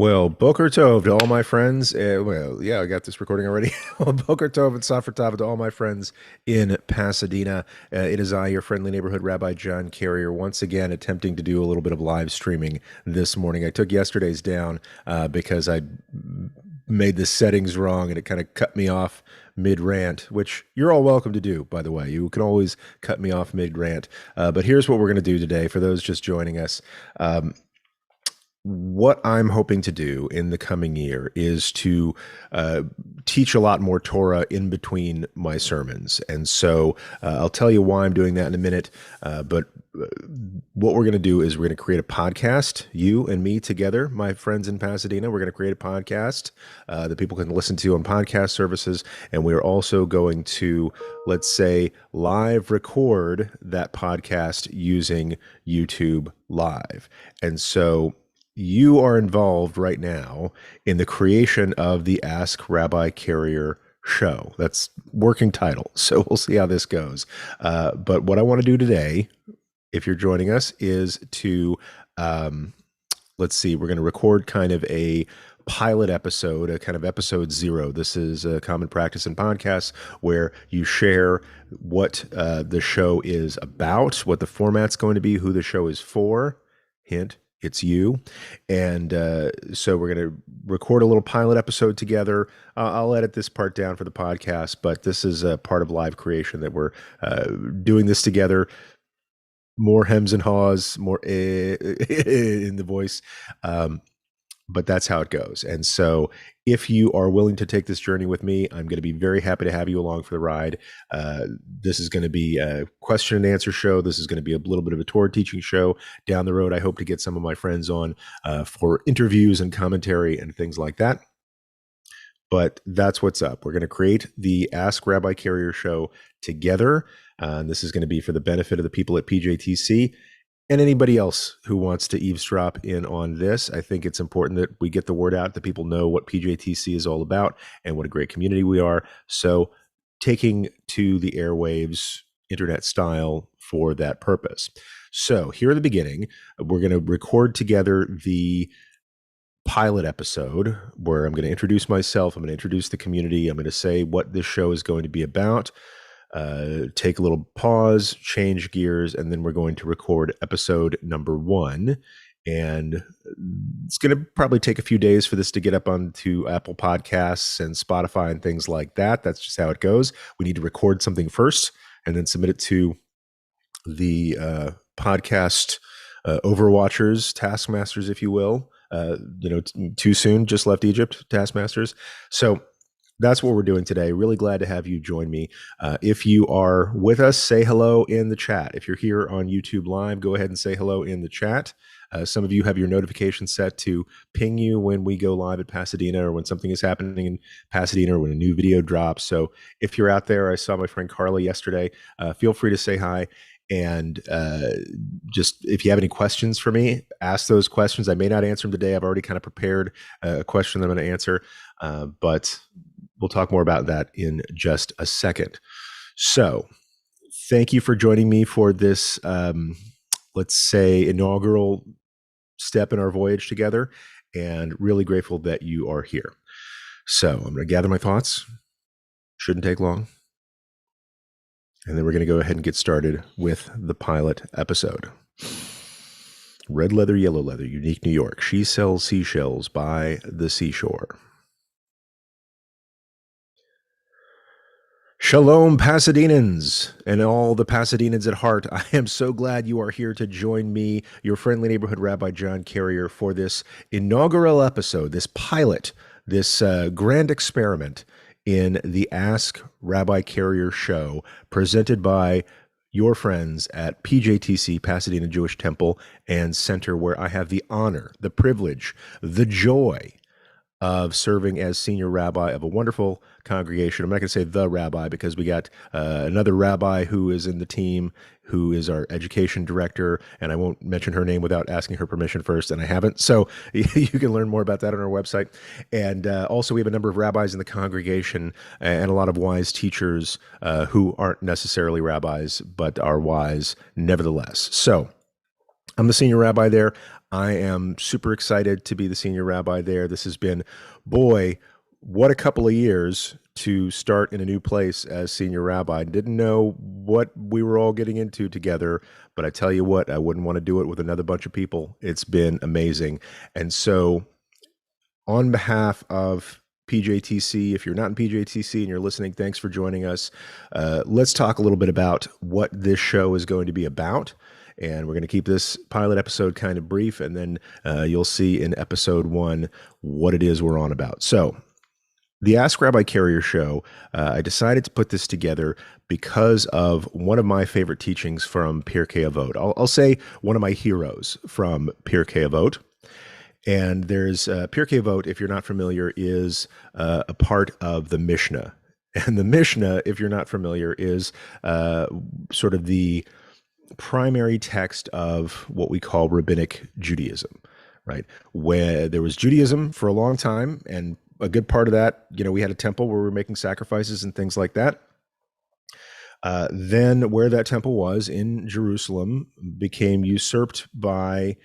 Well, Boker Tov to all my friends. I got this recording already. Boker Tov and Safar Tava to all my friends in Pasadena. It is I, your friendly neighborhood Rabbi John Carrier, once again attempting to do a little bit of live streaming this morning. I took yesterday's down because I made the settings wrong and it kind of cut me off mid-rant, which you're all welcome to do, by the way. You can always cut me off mid-rant. But here's what we're going to do today for those just joining us. What I'm hoping to do in the coming year is to teach a lot more Torah in between my sermons. And so I'll tell you why I'm doing that in a minute. But what we're going to do is we're going to create a podcast, you and me together, my friends in Pasadena. We're going to create a podcast that people can listen to on podcast services. And we're also going to, let's say, live record that podcast using YouTube Live. And so you are involved right now in the creation of the Ask Rabbi Carrier show. That's working title. So we'll see how this goes. But what I want to do today, if you're joining us, is to, let's see, we're going to record kind of a pilot episode, a kind of episode 0. This is a common practice in podcasts where you share what the show is about, what the format's going to be, who the show is for. Hint. It's you. And so we're going to record a little pilot episode together. I'll edit this part down for the podcast, but this is a part of live creation that we're doing this together. More hems and haws, more in the voice. But that's how it goes. And so if you are willing to take this journey with me, I'm going to be very happy to have you along for the ride. This is going to be a question and answer show. This is going to be a little bit of a Torah teaching show. Down the road, I hope to get some of my friends on for interviews and commentary and things like that. But that's what's up. We're going to create the Ask Rabbi Carrier show together. And this is going to be for the benefit of the people at PJTC. And anybody else who wants to eavesdrop in on this. I think it's important that we get the word out, that people know what PJTC is all about and what a great community we are. So taking to the airwaves, internet style, for that purpose. So here at the beginning, we're going to record together the pilot episode where I'm going to introduce myself. I'm going to introduce the community. I'm going to say what this show is going to be about. Take a little pause, change gears, and then we're going to record episode number 1. And it's going to probably take a few days for this to get up onto Apple Podcasts and Spotify and things like that. That's just how it goes. We need to record something first and then submit it to the podcast overwatchers, taskmasters, if you will. Too soon, just left Egypt, taskmasters. So that's what we're doing today. Really glad to have you join me. If you are with us, say hello in the chat. If you're here on YouTube Live, go ahead and say hello in the chat. Some of you have your notifications set to ping you when we go live at Pasadena or when something is happening in Pasadena or when a new video drops. So if you're out there, I saw my friend Carla yesterday. Feel free to say hi. And just if you have any questions for me, ask those questions. I may not answer them today. I've already kind of prepared a question that I'm going to answer, but we'll talk more about that in just a second. So thank you for joining me for this, let's say, inaugural step in our voyage together, and really grateful that you are here. So I'm going to gather my thoughts. Shouldn't take long. And then we're going to go ahead and get started with the pilot episode. Red leather, yellow leather, unique New York. She sells seashells by the seashore. Shalom, Pasadenans, and all the Pasadenans at heart. I am so glad you are here to join me, your friendly neighborhood Rabbi John Carrier, for this inaugural episode, this pilot, this grand experiment in the Ask Rabbi Carrier show, presented by your friends at PJTC, Pasadena Jewish Temple and Center, where I have the honor, the privilege, the joy of serving as senior rabbi of a wonderful congregation. I'm not going to say the rabbi because we got another rabbi who is in the team, who is our education director, and I won't mention her name without asking her permission first, and I haven't. So you can learn more about that on our website. And also we have a number of rabbis in the congregation and a lot of wise teachers who aren't necessarily rabbis, but are wise nevertheless. So I'm the senior rabbi there. I am super excited to be the senior rabbi there. This has been, boy, what a couple of years to start in a new place as senior rabbi. Didn't know what we were all getting into together, but I tell you what, I wouldn't want to do it with another bunch of people. It's been amazing. And so, on behalf of PJTC, if you're not in PJTC and you're listening, thanks for joining us. Let's talk a little bit about what this show is going to be about. And we're going to keep this pilot episode kind of brief, and then you'll see in episode 1 what it is we're on about. So, the Ask Rabbi Carrier show, I decided to put this together because of one of my favorite teachings from Pirkei Avot. I'll say one of my heroes from Pirkei Avot. And there's Pirkei Avot, if you're not familiar, is a part of the Mishna. And the Mishna, if you're not familiar, is sort of the primary text of what we call rabbinic Judaism, right? Where there was Judaism for a long time, and a good part of that, we had a temple where we were making sacrifices and things like that. Then where that temple was in Jerusalem became usurped by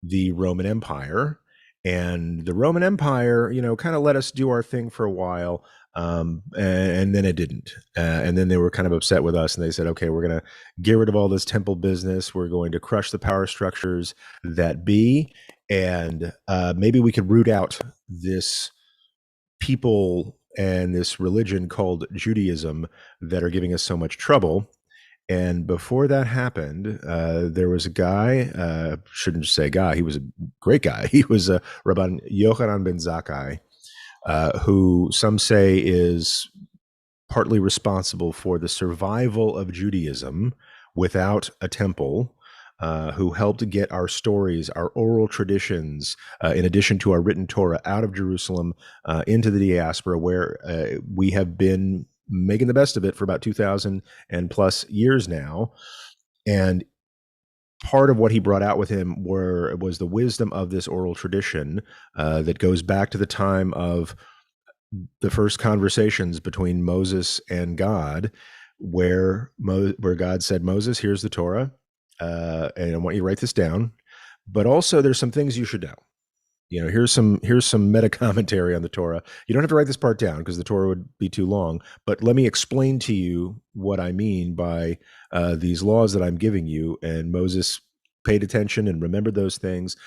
the Roman Empire. And the Roman Empire, kind of let us do our thing for a while. And then it didn't. And then they were kind of upset with us, and they said, okay, we're going to get rid of all this temple business. We're going to crush the power structures that be. And maybe we could root out this people and this religion called Judaism that are giving us so much trouble. And before that happened, there was a guy, shouldn't just say guy, he was a great guy. He was a Rabbi Yochanan ben Zakkai, who some say is partly responsible for the survival of Judaism without a temple, who helped get our stories, our oral traditions, in addition to our written Torah, out of Jerusalem into the diaspora, where we have been making the best of it for about 2,000 and plus years now. And part of what he brought out with him was the wisdom of this oral tradition that goes back to the time of the first conversations between Moses and God, where God said, Moses, here's the Torah, and I want you to write this down. But also there's some things you should know. Here's some meta commentary on the Torah. You don't have to write this part down because the Torah would be too long, but let me explain to you what I mean by these laws that I'm giving you. And Moses paid attention and remembered those things.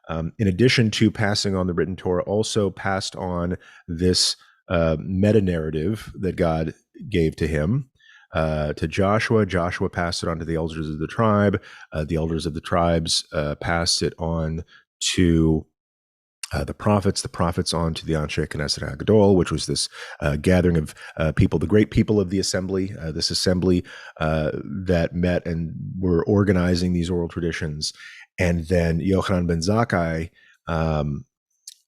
In addition to passing on the written Torah, also passed on this meta narrative that God gave to him. To Joshua. Joshua passed it on to the elders of the tribe. The elders of the tribes passed it on to the prophets on to the Anshe Knesset HaGadol, which was this gathering of people, the great people of the assembly, this assembly that met and were organizing these oral traditions. And then Yochanan ben Zakkai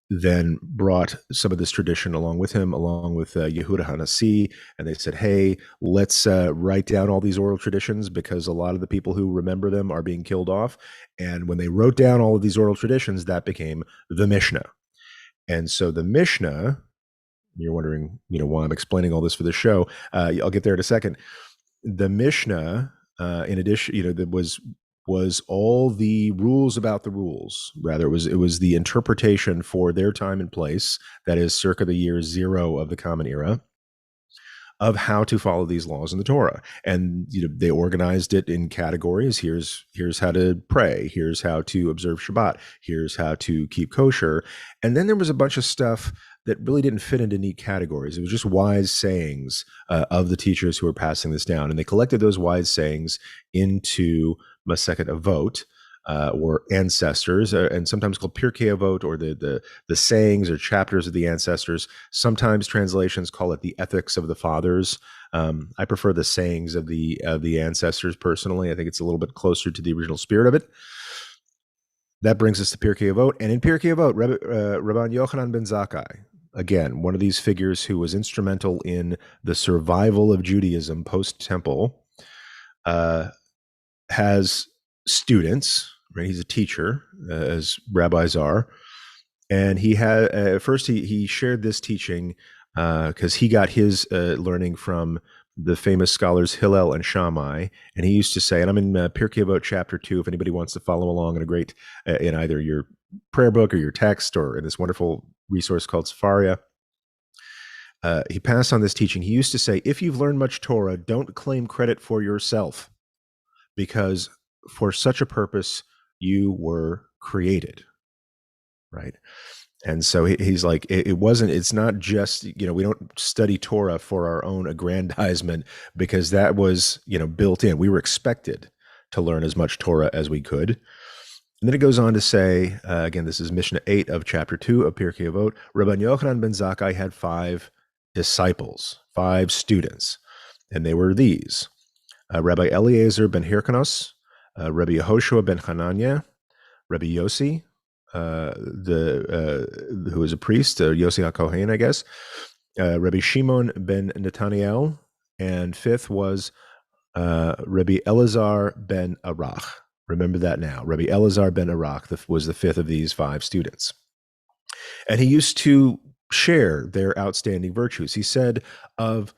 then brought some of this tradition along with him, along with Yehuda Hanasi, and they said, hey, let's write down all these oral traditions because a lot of the people who remember them are being killed off. And when they wrote down all of these oral traditions, that became the Mishna. And so the Mishna, you're wondering, why I'm explaining all this for the show. I'll get there in a second. The Mishna, in addition, that was all the rules about the rules. Rather, it was the interpretation for their time and place, that is circa the year 0 of the Common Era, of how to follow these laws in the Torah. And they organized it in categories. Here's how to pray. Here's how to observe Shabbat. Here's how to keep kosher. And then there was a bunch of stuff that really didn't fit into neat categories. It was just wise sayings of the teachers who were passing this down. And they collected those wise sayings into Masechet Avot, or ancestors, and sometimes called Pirkei Avot, or the sayings or chapters of the ancestors. Sometimes translations call it the ethics of the fathers. I prefer the sayings of the ancestors personally. I think it's a little bit closer to the original spirit of it. That brings us to Pirkei Avot, and in Pirkei Avot, Rabban Yochanan ben Zakkai, again, one of these figures who was instrumental in the survival of Judaism post-temple, has students, right? He's a teacher, as rabbis are. And he had, first he shared this teaching because he got his learning from the famous scholars Hillel and Shammai, and he used to say, and I'm in Pirkei Avot chapter 2, if anybody wants to follow along in a great, in either your prayer book or your text or in this wonderful resource called Sefaria, he passed on this teaching. He used to say, if you've learned much Torah, don't claim credit for yourself, because for such a purpose you were created, right? And so he's like, it's not just, we don't study Torah for our own aggrandizement, because that was, built in. We were expected to learn as much Torah as we could. And then it goes on to say, again, this is Mishna 8 of chapter 2 of Pirkei Avot, Rabbi Yochanan ben Zakkai had 5 disciples, 5 students, and they were these: Rabbi Eliezer ben Hyrcanos, Rabbi Yehoshua ben Hananiah, Rabbi Yossi, who was a priest, Yossi HaKohen, I guess, Rabbi Shimon ben Nathaniel, and 5th was Rabbi Elazar ben Arach. Remember that now. Rabbi Elazar ben Arach was the 5th of these 5 students. And he used to share their outstanding virtues. He said of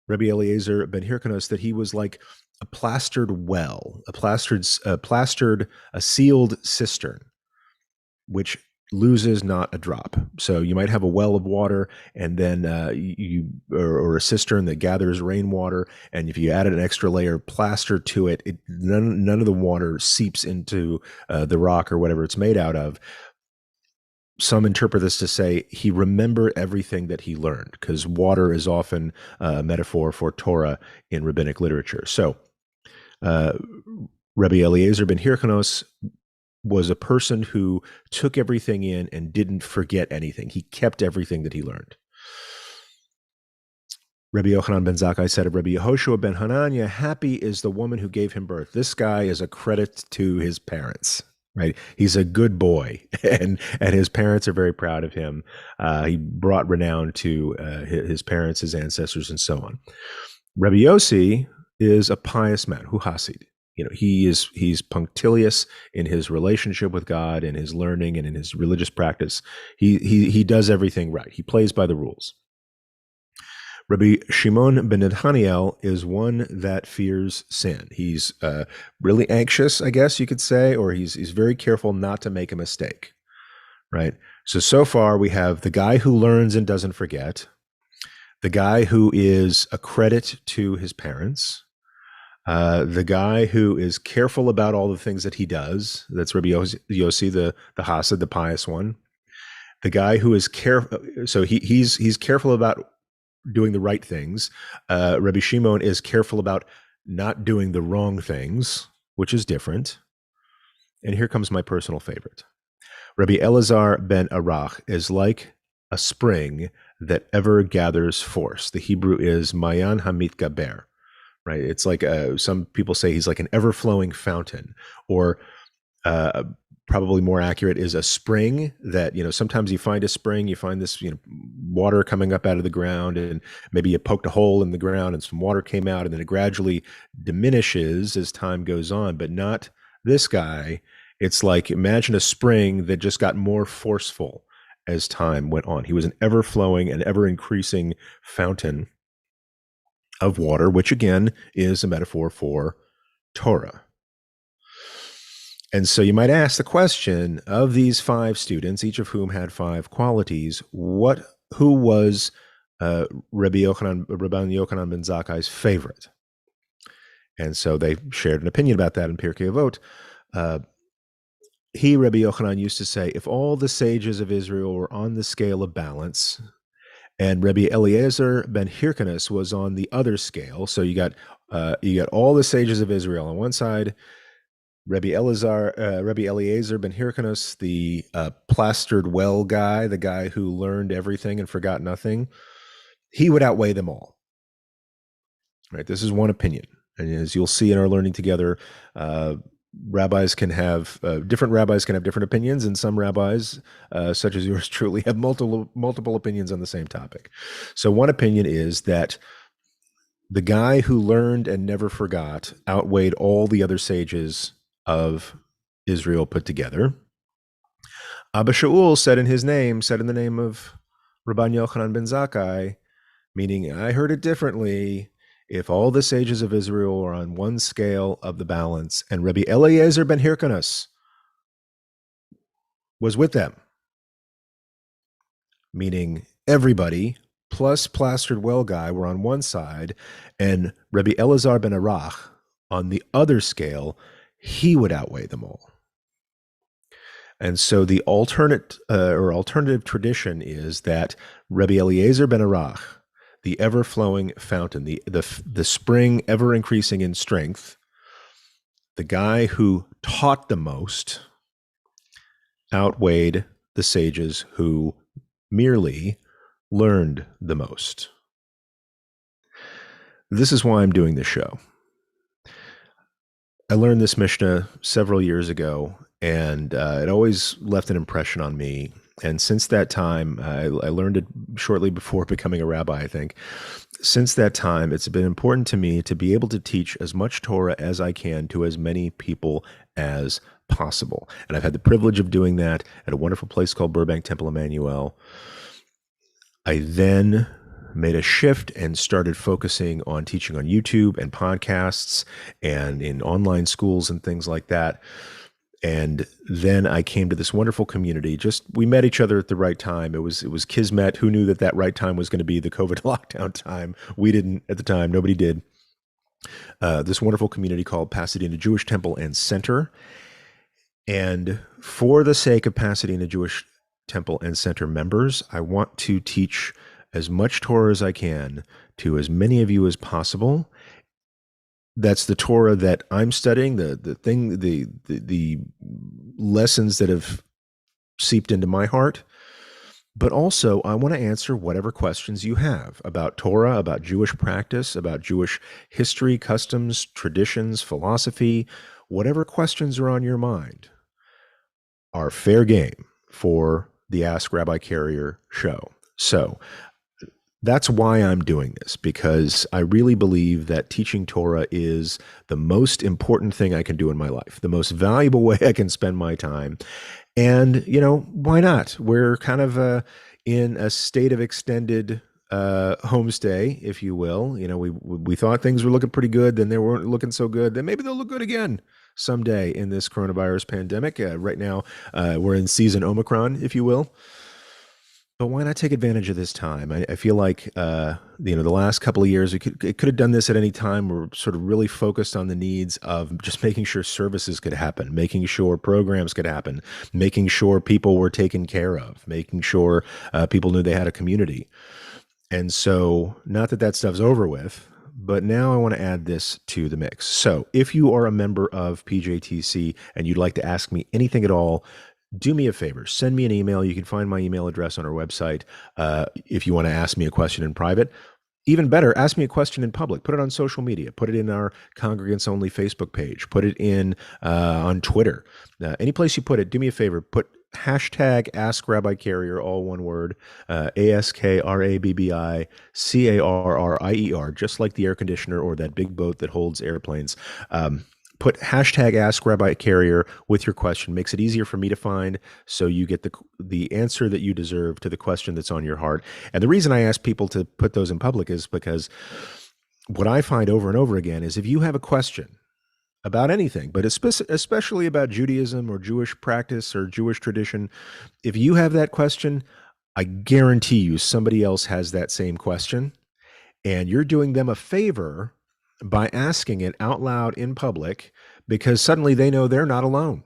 Rabbi Eliezer ben Hyrcanos that he was like a plastered well, a sealed cistern, which loses not a drop. So you might have a well of water, and then or a cistern that gathers rainwater, and if you added an extra layer of plaster to it, none of the water seeps into the rock or whatever it's made out of. Some interpret this to say he remembered everything that he learned, because water is often a metaphor for Torah in rabbinic literature. So Rabbi Eliezer ben Hyrcanos was a person who took everything in and didn't forget anything. He kept everything that he learned. Rabbi Yochanan ben Zakkai said of Rabbi Yehoshua ben Hananiah, happy is the woman who gave him birth. This guy is a credit to his parents, right? He's a good boy, and his parents are very proud of him. He brought renown to his parents, his ancestors, and so on. Rabbi Yossi is a pious man, hu hasid. He's punctilious in his relationship with God, in his learning, and in his religious practice. He does everything right. He plays by the rules. Rabbi Shimon ben Nathaniel is one that fears sin. He's really anxious, I guess you could say, or he's very careful not to make a mistake, right? So far we have the guy who learns and doesn't forget, the guy who is a credit to his parents, the guy who is careful about all the things that he does. That's Rabbi Yossi, the Hasid, the pious one. The guy who is careful, so he's careful about doing the right things. Rabbi Shimon is careful about not doing the wrong things, which is different. And here comes my personal favorite. Rabbi Elazar ben Arach is like a spring that ever gathers force. The Hebrew is Mayan Hamit Gaber. Right? It's like some people say he's like an ever-flowing fountain, or probably more accurate is a spring that, sometimes you find a spring, you find this, water coming up out of the ground, and maybe you poked a hole in the ground and some water came out, and then it gradually diminishes as time goes on, but not this guy. It's like, imagine a spring that just got more forceful as time went on. He was an ever-flowing and ever-increasing fountain of water, which again is a metaphor for Torah. And so you might ask the question, of these 5 students, each of whom had 5 qualities, who was Rabbi Yochanan ben Zakkai's favorite? And so they shared an opinion about that in Pirkei Avot. Rabbi Yochanan, used to say, if all the sages of Israel were on the scale of balance, and Rabbi Eliezer ben Hyrcanos was on the other scale. So you got all the sages of Israel on one side, Rabbi Eliezer ben Hyrcanos, the plastered well guy, the guy who learned everything and forgot nothing. He would outweigh them all. Right? This is one opinion, and as you'll see in our learning together, rabbis can have different opinions, and some rabbis, such as yours truly, have multiple opinions on the same topic. So one opinion is that the guy who learned and never forgot outweighed all the other sages of Israel put together. Abba Shaul said in the name of Rabban Yochanan ben Zakkai, meaning I heard it differently. if all the sages of Israel are on one scale of the balance, and Rabbi Eliezer ben Hyrcanus was with them, meaning everybody plus plastered well guy were on one side, and Rabbi Elazar ben Arach on the other scale, he would outweigh them all. And so the alternative tradition is that Rabbi Eliezer ben Arach, the ever-flowing fountain, the spring ever increasing in strength, the guy who taught the most, outweighed the sages who merely learned the most. This is why I'm doing this show. I learned this Mishna several years ago, and it always left an impression on me. And since that time, I learned it shortly before becoming a rabbi, I think. Since that time, it's been important to me to be able to teach as much Torah as I can to as many people as possible. And I've had the privilege of doing that at a wonderful place called Burbank Temple Emmanuel. I then made a shift and started focusing on teaching on YouTube and podcasts and in online schools and things like that. And then I came to this wonderful community. We met each other at the right time. It was Kismet. Who knew that right time was going to be the COVID lockdown time? We didn't at the time. Nobody did. This wonderful community called Pasadena Jewish Temple and Center. And for the sake of Pasadena Jewish Temple and Center members, I want to teach as much Torah as I can to as many of you as possible. That's the Torah that I'm studying, the lessons that have seeped into my heart. But also, I want to answer whatever questions you have about Torah, about Jewish practice, about Jewish history, customs, traditions, philosophy. Whatever questions are on your mind are fair game for the Ask Rabbi Carrier show. So that's why I'm doing this, because I really believe that teaching Torah is the most important thing I can do in my life, the most valuable way I can spend my time. And, why not? We're kind of in a state of extended homestay, if you will. We thought things were looking pretty good, then they weren't looking so good. Then maybe they'll look good again someday in this coronavirus pandemic. Right now, we're in season Omicron, if you will. But why not take advantage of this time? I feel like, the last couple of years, it could have done this at any time. We're sort of really focused on the needs of just making sure services could happen, making sure programs could happen, making sure people were taken care of, making sure people knew they had a community. And so, not that stuff's over with, but now I want to add this to the mix. So if you are a member of PJTC and you'd like to ask me anything at all, do me a favor, send me an email. You can find my email address on our website if you want to ask me a question in private. Even better, ask me a question in public. Put it on social media. Put it in our Congregants Only Facebook page. Put it in on Twitter. Any place you put it, do me a favor. Put hashtag Ask Rabbi Carrier, all one word, ASKRABBICARRIER, just like the air conditioner or that big boat that holds airplanes. Put hashtag Ask Rabbi Carrier with your question. Makes it easier for me to find, so you get the answer that you deserve to the question that's on your heart. And the reason I ask people to put those in public is because what I find over and over again is if you have a question about anything, but especially about Judaism or Jewish practice or Jewish tradition, if you have that question, I guarantee you somebody else has that same question, and you're doing them a favor by asking it out loud in public, because suddenly they know they're not alone.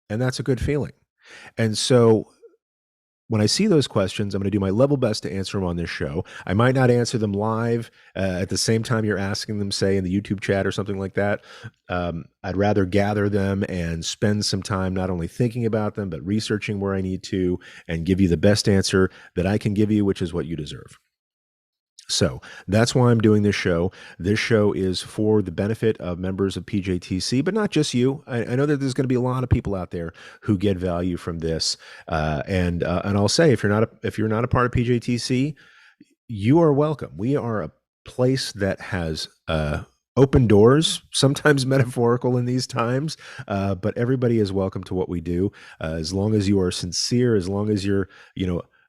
And that's a good feeling. And so when I see those questions, I'm going to do my level best to answer them on this show. I might not answer them live at the same time you're asking them, say in the YouTube chat or something like that. I'd rather gather them and spend some time not only thinking about them, but researching where I need to and give you the best answer that I can give you, which is what you deserve. So that's why I'm doing this show. This show is for the benefit of members of PJTC, but not just you. I know that there's going to be a lot of people out there who get value from this. And I'll say, if you're not a part of PJTC, you are welcome. We are a place that has open doors, sometimes metaphorical in these times, but everybody is welcome to what we do, as long as you are sincere, as long as you're,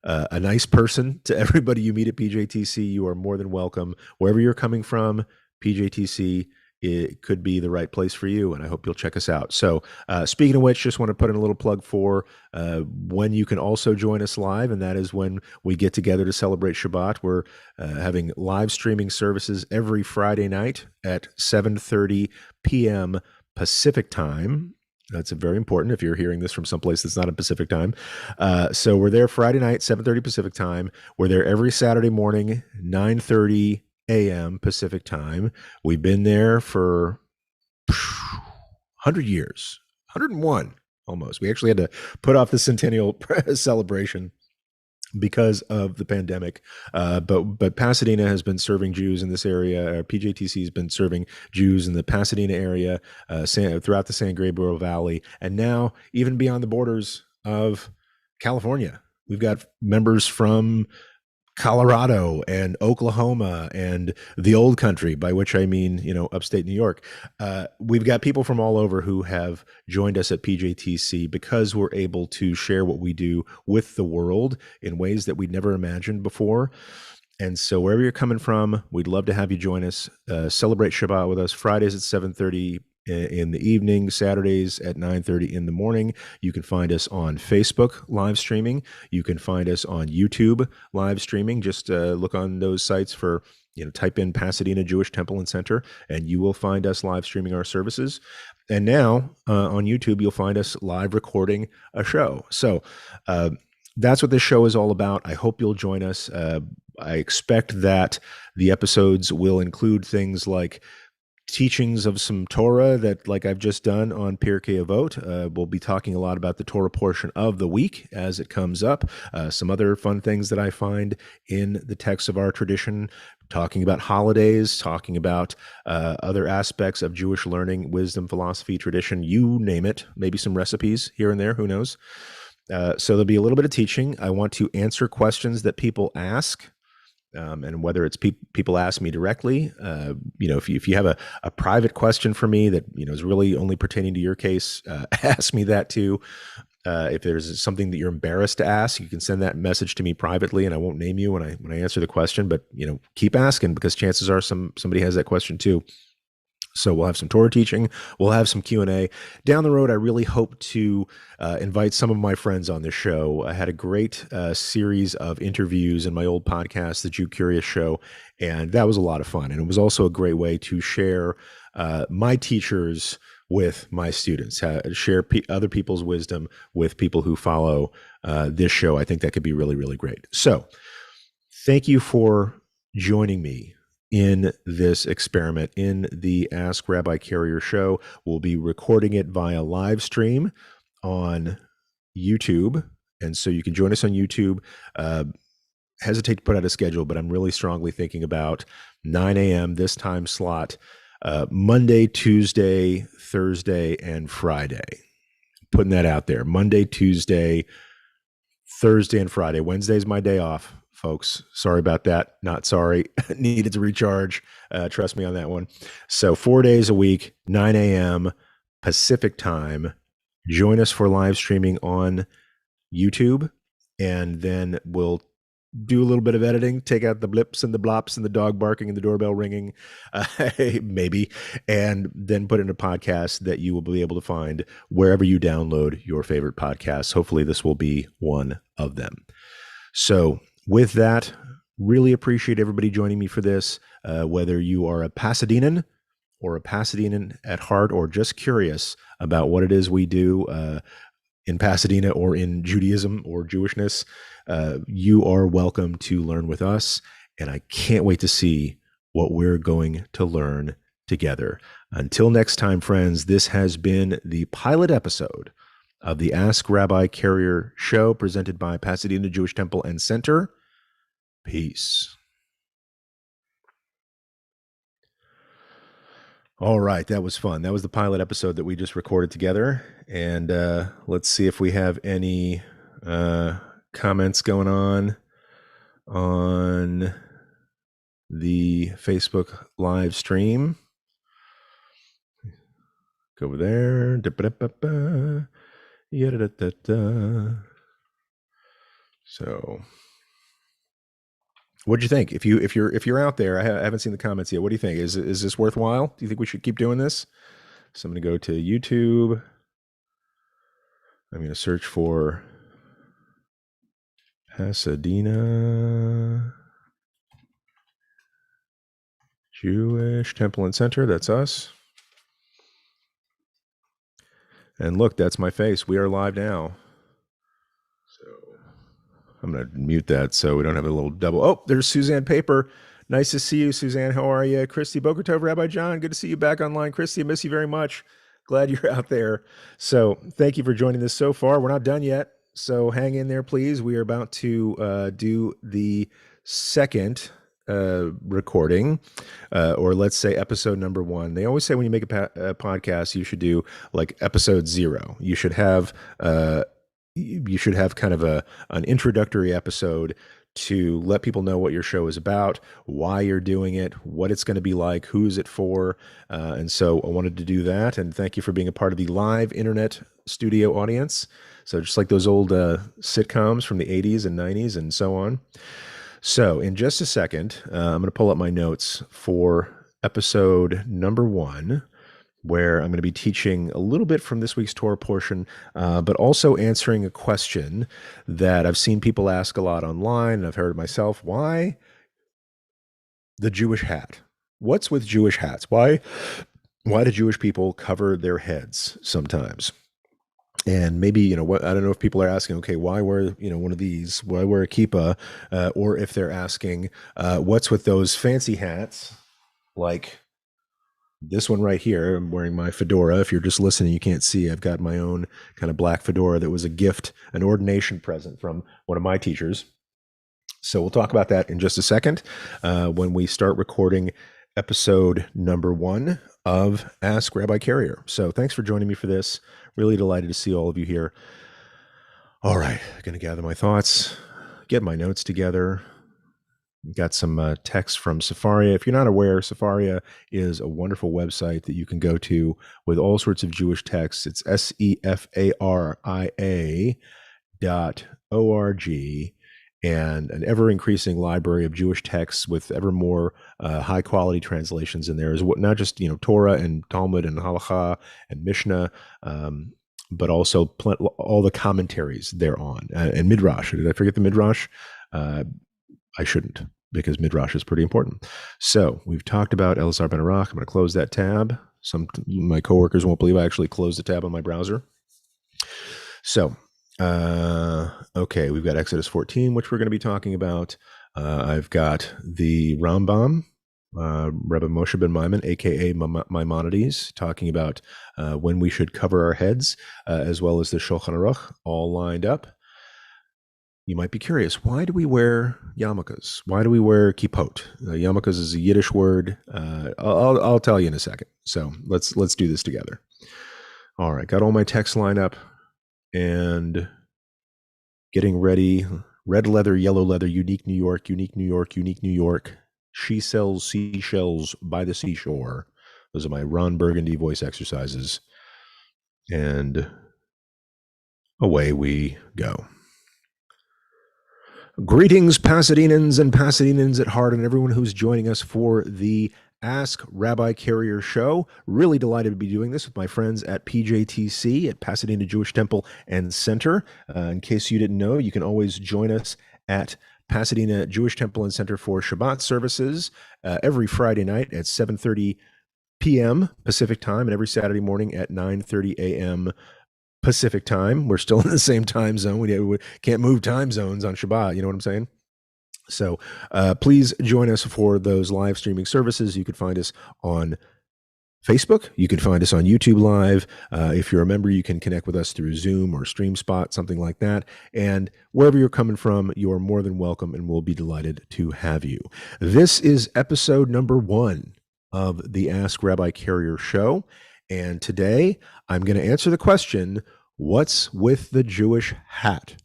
a nice person to everybody you meet at PJTC. You are more than welcome. Wherever you're coming from, PJTC, it could be the right place for you, and I hope you'll check us out. So speaking of which, just want to put in a little plug for when you can also join us live, and that is when we get together to celebrate Shabbat. We're having live streaming services every Friday night at 7:30 p.m. Pacific time. That's very important if you're hearing this from someplace that's not in Pacific time. So we're there Friday night, 7:30 Pacific time. We're there every Saturday morning, 9:30 a.m. Pacific time. We've been there for 100 years, 101 almost. We actually had to put off the centennial celebration because of the pandemic. But Pasadena has been serving Jews in this area. PJTC has been serving Jews in the Pasadena area, throughout the San Gabriel Valley, and now even beyond the borders of California. We've got members from Colorado and Oklahoma and the old country, by which I mean, upstate New York. We've got people from all over who have joined us at PJTC because we're able to share what we do with the world in ways that we'd never imagined before. And so wherever you're coming from, we'd love to have you join us. Celebrate Shabbat with us Fridays at 7:30 in the evening, Saturdays at 9:30 in the morning. You can find us on Facebook live streaming. You can find us on YouTube live streaming. Just look on those sites for, type in Pasadena Jewish Temple and Center, and you will find us live streaming our services. And now on YouTube, you'll find us live recording a show. So that's what this show is all about. I hope you'll join us. I expect that the episodes will include things like teachings of some Torah that, like I've just done on Pirkei Avot. We'll be talking a lot about the Torah portion of the week as it comes up. Some other fun things that I find in the text of our tradition, talking about holidays, talking about other aspects of Jewish learning, wisdom, philosophy, tradition, you name it. Maybe some recipes here and there, who knows? So there'll be a little bit of teaching. I want to answer questions that people ask. And whether it's people ask me directly, if you have a private question for me that is really only pertaining to your case, ask me that too. If there's something that you're embarrassed to ask, you can send that message to me privately, and I won't name you when I answer the question. But keep asking, because chances are somebody has that question too. So we'll have some Torah teaching. We'll have some Q&A. Down the road, I really hope to invite some of my friends on this show. I had a great series of interviews in my old podcast, The Jew Curious Show, and that was a lot of fun. And it was also a great way to share my teachers with my students, share other people's wisdom with people who follow this show. I think that could be really, really great. So thank you for joining me in this experiment in the Ask Rabbi Carrier show. We'll be recording it via live stream on YouTube. And so you can join us on YouTube. Hesitate to put out a schedule, but I'm really strongly thinking about 9 a.m. this time slot, Monday, Tuesday, Thursday, and Friday. Putting that out there. Monday, Tuesday, Thursday, and Friday. Wednesday's my day off, folks. Sorry about that. Not sorry. Needed to recharge. Trust me on that one. So 4 days a week, 9 a.m. Pacific time. Join us for live streaming on YouTube, and then we'll do a little bit of editing, take out the blips and the blops and the dog barking and the doorbell ringing, maybe, and then put in a podcast that you will be able to find wherever you download your favorite podcasts. Hopefully this will be one of them. So with that, really appreciate everybody joining me for this, whether you are a Pasadenan or a Pasadenan at heart, or just curious about what it is we do in Pasadena or in Judaism or Jewishness. You are welcome to learn with us, and I can't wait to see what we're going to learn together. Until next time, friends, this has been the pilot episode of the Ask Rabbi Carrier show, presented by Pasadena Jewish Temple and Center. Peace. All right, that was fun. That was the pilot episode that we just recorded together. And let's see if we have any comments going on the Facebook live stream. Go over there. So, what'd you think? If you're out there, I haven't seen the comments yet. What do you think? Is this worthwhile? Do you think we should keep doing this? So I'm going to go to YouTube. I'm going to search for Pasadena Jewish Temple and Center. That's us. And look, that's my face. We are live now. So I'm going to mute that so we don't have a little double. Oh, there's Suzanne Paper. Nice to see you, Suzanne. How are you? Christy Boker Tov, Rabbi John. Good to see you back online. Christy, I miss you very much. Glad you're out there. So thank you for joining this so far. We're not done yet. So hang in there, please. We are about to do the second recording, or let's say episode number 1. They always say when you make a podcast, you should do like episode 0. You should have kind of an introductory episode to let people know what your show is about, why you're doing it, what it's going to be like, who's it for. And so I wanted to do that. And thank you for being a part of the live internet studio audience. So just like those old sitcoms from the 80s and 90s and so on. So in just a second, I'm going to pull up my notes for episode number 1, where I'm going to be teaching a little bit from this week's Torah portion, but also answering a question that I've seen people ask a lot online, and I've heard it myself. Why the Jewish hat? What's with Jewish hats? Why do Jewish people cover their heads sometimes? And maybe, what I don't know if people are asking, okay, why wear, one of these? Why wear a kippah? Or if they're asking, what's with those fancy hats, like this one right here? I'm wearing my fedora. If you're just listening, you can't see. I've got my own kind of black fedora that was a gift, an ordination present from one of my teachers. So we'll talk about that in just a second when we start recording episode number 1 of Ask Rabbi Carrier. So thanks for joining me for this. Really delighted to see all of you here. All right, going to gather my thoughts, get my notes together. Got some text from Sefaria. If you're not aware, Sefaria is a wonderful website that you can go to with all sorts of Jewish texts. It's sefaria.org, and an ever-increasing library of Jewish texts with ever more high-quality translations in there. Is what not just Torah and Talmud and Halacha and Mishna, but also all the commentaries thereon, and Midrash. Did I forget the Midrash? I shouldn't, because Midrash is pretty important. So we've talked about Elazar ben Arak. I'm going to close that tab. My coworkers won't believe I actually closed the tab on my browser. So, okay, we've got Exodus 14, which we're going to be talking about. I've got the Rambam, Rebbe Moshe ben Maimon, a.k.a. Maimonides, talking about when we should cover our heads, as well as the Shulchan Aruch, all lined up. You might be curious, why do we wear yarmulkes? Why do we wear kippot? Yarmulkes is a Yiddish word. I'll tell you in a second. So let's do this together. All right, got all my text lined up and getting ready. Red leather, yellow leather, unique New York, unique New York, unique New York. She sells seashells by the seashore. Those are my Ron Burgundy voice exercises. And away we go. Greetings, Pasadenans and Pasadenans at heart, and everyone who's joining us for the Ask Rabbi Carrier show. Really delighted to be doing this with my friends at PJTC, at Pasadena Jewish Temple and Center. In case you didn't know, you can always join us at Pasadena Jewish Temple and Center for Shabbat services every Friday night at 7:30 p.m. Pacific time, and every Saturday morning at 9:30 a.m. Pacific time. We're still in the same time zone. We can't move time zones on Shabbat. You know what I'm saying? So please join us for those live streaming services. You can find us on Facebook. You can find us on YouTube Live. If you're a member, you can connect with us through Zoom or StreamSpot, something like that. And wherever you're coming from, you are more than welcome, and we'll be delighted to have you. This is episode number 1 of the Ask Rabbi Carrier show. And today I'm going to answer the question, what's with the Jewish hat?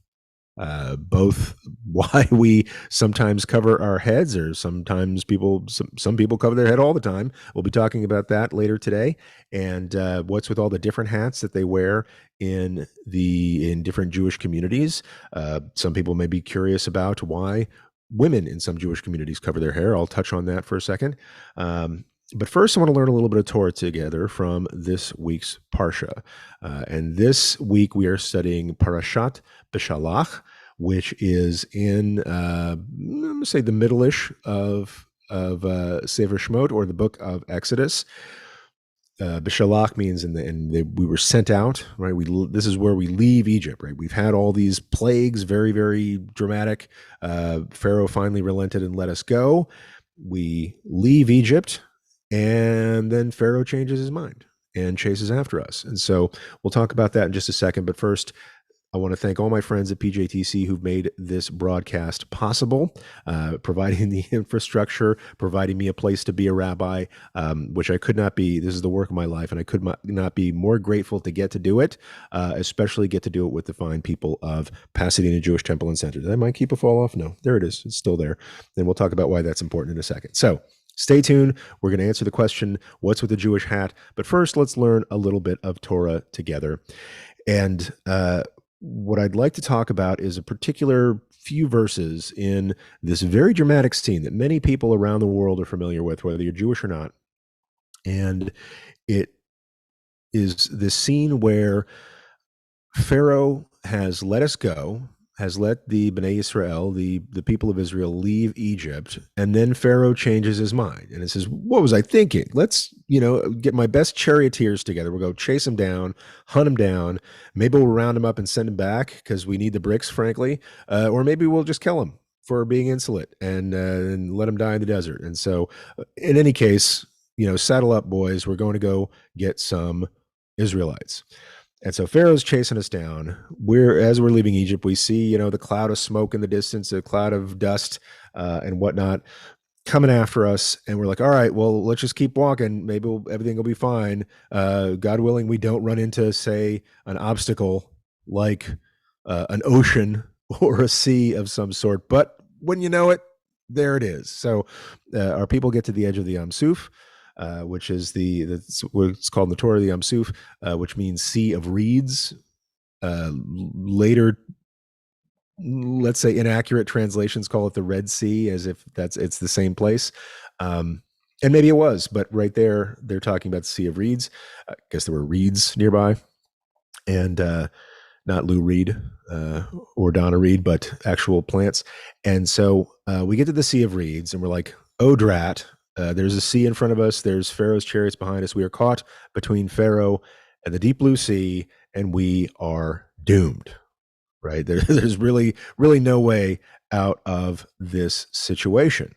both why we sometimes cover our heads, or sometimes some people cover their head all the time. We'll be talking about that later today, and what's with all the different hats that they wear in different Jewish communities. Some people may be curious about why women in some Jewish communities cover their hair. I'll touch on that for a second. But first, I want to learn a little bit of Torah together from this week's Parsha. And this week, we are studying Parashat Beshalach, which is in, I'm going to say, the middle-ish of Sefer Shemot, or the book of Exodus. Beshalach means we were sent out, right? This is where we leave Egypt, right? We've had all these plagues, very, very dramatic. Pharaoh finally relented and let us go. We leave Egypt, and then Pharaoh changes his mind and chases after us. And so we'll talk about that in just a second. But first, I want to thank all my friends at PJTC who've made this broadcast possible, providing the infrastructure, providing me a place to be a rabbi, which I could not be. This is the work of my life, and I could not be more grateful to get to do it, especially get to do it with the fine people of Pasadena Jewish Temple and Center. Did I might keep a fall off? No, there it is. It's still there. And we'll talk about why that's important in a second. So stay tuned. We're going to answer the question, what's with the Jewish hat? But first, let's learn a little bit of Torah together. And what I'd like to talk about is a particular few verses in this very dramatic scene that many people around the world are familiar with, whether you're Jewish or not. And it is this scene where Pharaoh has let us go, has let the Bnei Israel, the people of Israel, leave Egypt, and then Pharaoh changes his mind and it says, "What was I thinking? Let's, get my best charioteers together. We'll go chase him down, hunt him down. Maybe we'll round him up and send him back because we need the bricks, frankly, or maybe we'll just kill him for being insolent and let him die in the desert." And so, in any case, saddle up, boys. We're going to go get some Israelites. And so Pharaoh's chasing us down. As we're leaving Egypt, we see, the cloud of smoke in the distance, a cloud of dust and whatnot coming after us. And we're like, all right, well, let's just keep walking. Maybe everything will be fine. God willing, we don't run into, say, an obstacle like an ocean or a sea of some sort. But when you know it, there it is. So our people get to the edge of the Yam Suf, which is what's called in the Torah the Yam Suf, which means Sea of Reeds. Later, let's say inaccurate translations call it the Red Sea, as if it's the same place. And maybe it was, but right there, they're talking about the Sea of Reeds. I guess there were reeds nearby, and not Lou Reed or Donna Reed, but actual plants. And so we get to the Sea of Reeds, and we're like, oh, drat. There's a sea in front of us. There's Pharaoh's chariots behind us. We are caught between Pharaoh and the deep blue sea, and we are doomed, right? There's really, really no way out of this situation.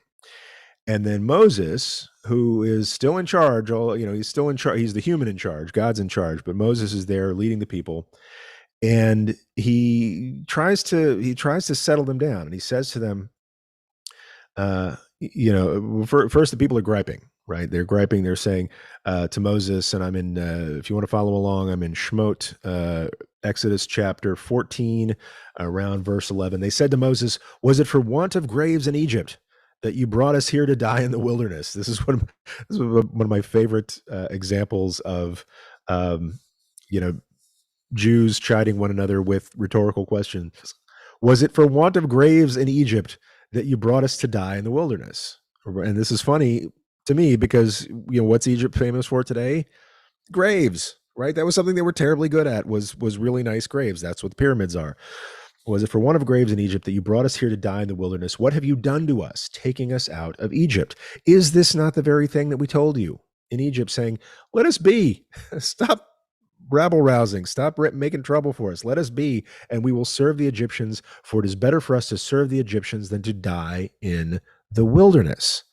And then Moses, who is still in charge, he's still in charge. He's the human in charge. God's in charge, but Moses is there leading the people. And he tries to settle them down. And he says to them, first the people are griping, right? They're griping. They're saying to Moses, and I'm in, if you want to follow along, I'm in Shemot, Exodus chapter 14, around verse 11. They said to Moses, "Was it for want of graves in Egypt that you brought us here to die in the wilderness?" This is one of my favorite examples of, Jews chiding one another with rhetorical questions. Was it for want of graves in Egypt that you brought us to die in the wilderness? And this is funny to me because, what's Egypt famous for today? Graves, right? That was something they were terribly good at, was really nice graves. That's what the pyramids are. Was it for want of graves in Egypt that you brought us here to die in the wilderness? What have you done to us, taking us out of Egypt? Is this not the very thing that we told you in Egypt, saying, let us be, stop rabble rousing, stop making trouble for us, let us be, and we will serve the Egyptians, for it is better for us to serve the Egyptians than to die in the wilderness,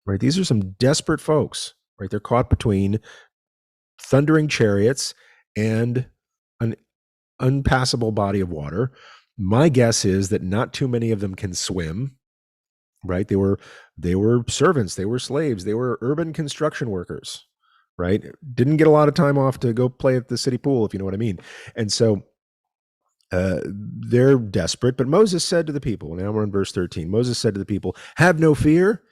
right? These are some desperate folks, right? They're caught between thundering chariots and an unpassable body of water. My guess is that not too many of them can swim, right? They were servants, they were slaves, they were urban construction workers, right? Didn't get a lot of time off to go play at the city pool, if you know what I mean. And so They're desperate, but Moses said to the people, now we're in verse 13, Moses said to the people, have no fear.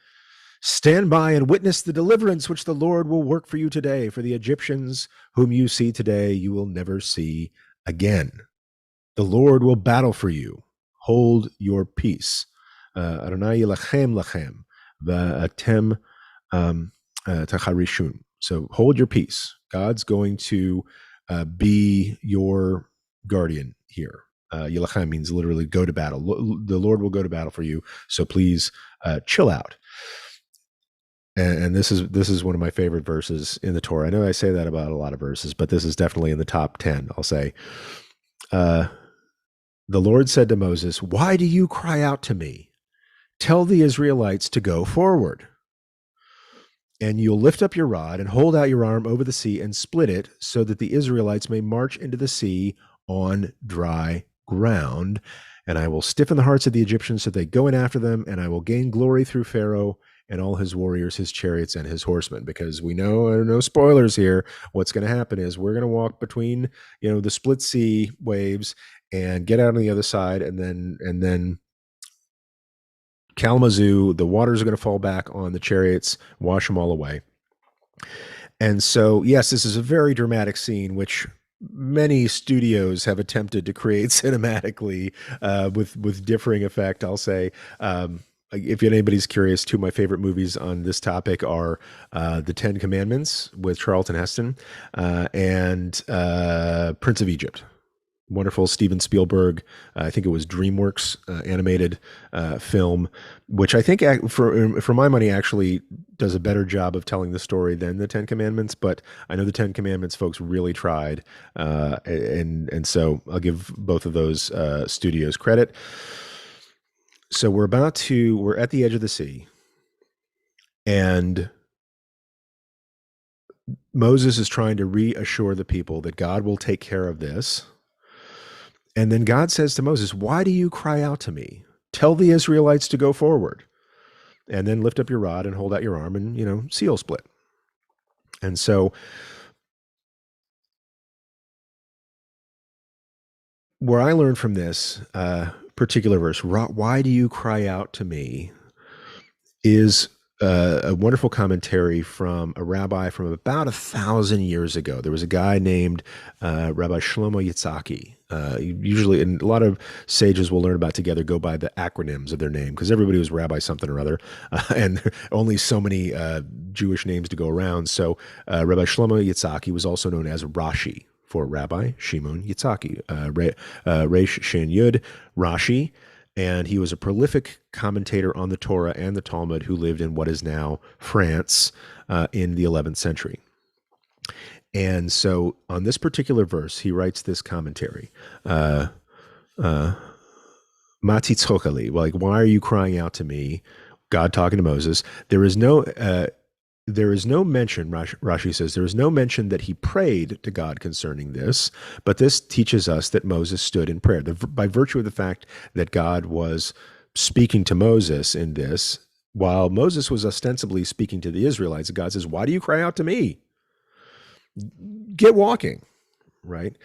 Stand by and witness the deliverance which the Lord will work for you today. For the Egyptians whom you see today, you will never see again. The Lord will battle for you. Hold your peace. Adonai yilachem lachem va'atem tacharishun. So hold your peace. God's going to be your guardian here. Yilachem means literally go to battle. The Lord will go to battle for you. So please chill out. And this is one of my favorite verses in the Torah. I know I say that about a lot of verses, but this is definitely in the top 10. I'll say, the Lord said to Moses, why do you cry out to me? Tell the Israelites to go forward. And you'll lift up your rod and hold out your arm over the sea and split it so that the Israelites may march into the sea on dry ground. And I will stiffen the hearts of the Egyptians so they go in after them, and I will gain glory through Pharaoh and all his warriors, his chariots, and his horsemen. Because we know, no spoilers here, what's going to happen is we're going to walk between, the split sea waves and get out on the other side, and then Kalamazoo, the waters are going to fall back on the chariots, wash them all away. And so, yes, this is a very dramatic scene, which many studios have attempted to create cinematically with differing effect, I'll say. If anybody's curious, two of my favorite movies on this topic are The Ten Commandments with Charlton Heston and Prince of Egypt. Wonderful Steven Spielberg, I think it was DreamWorks animated film, which I think for my money actually does a better job of telling the story than the Ten Commandments. But I know the Ten Commandments folks really tried, and so I'll give both of those studios credit. So we're at the edge of the sea, and Moses is trying to reassure the people that God will take care of this. And then God says to Moses, why do you cry out to me? Tell the Israelites to go forward, and then lift up your rod and hold out your arm, and, seal split. And so where I learned from this particular verse, why do you cry out to me, is a wonderful commentary from a rabbi from about 1,000 years ago. There was a guy named Rabbi Shlomo Yitzhaki. Usually, and a lot of sages we'll learn about together go by the acronyms of their name, because everybody was Rabbi something or other, and only so many Jewish names to go around. So Rabbi Shlomo Yitzhaki was also known as Rashi, for Rabbi Shimon Yitzhaki, Reish Shin Yud, Rashi. And he was a prolific commentator on the Torah and the Talmud who lived in what is now France in the 11th century. And so on this particular verse, he writes this commentary. Mati tzokali, like, why are you crying out to me? God talking to Moses. There is no mention, Rashi says, there is no mention that he prayed to God concerning this, but this teaches us that Moses stood in prayer. By virtue of the fact that God was speaking to Moses in this, while Moses was ostensibly speaking to the Israelites, God says, why do you cry out to me? Get walking, right?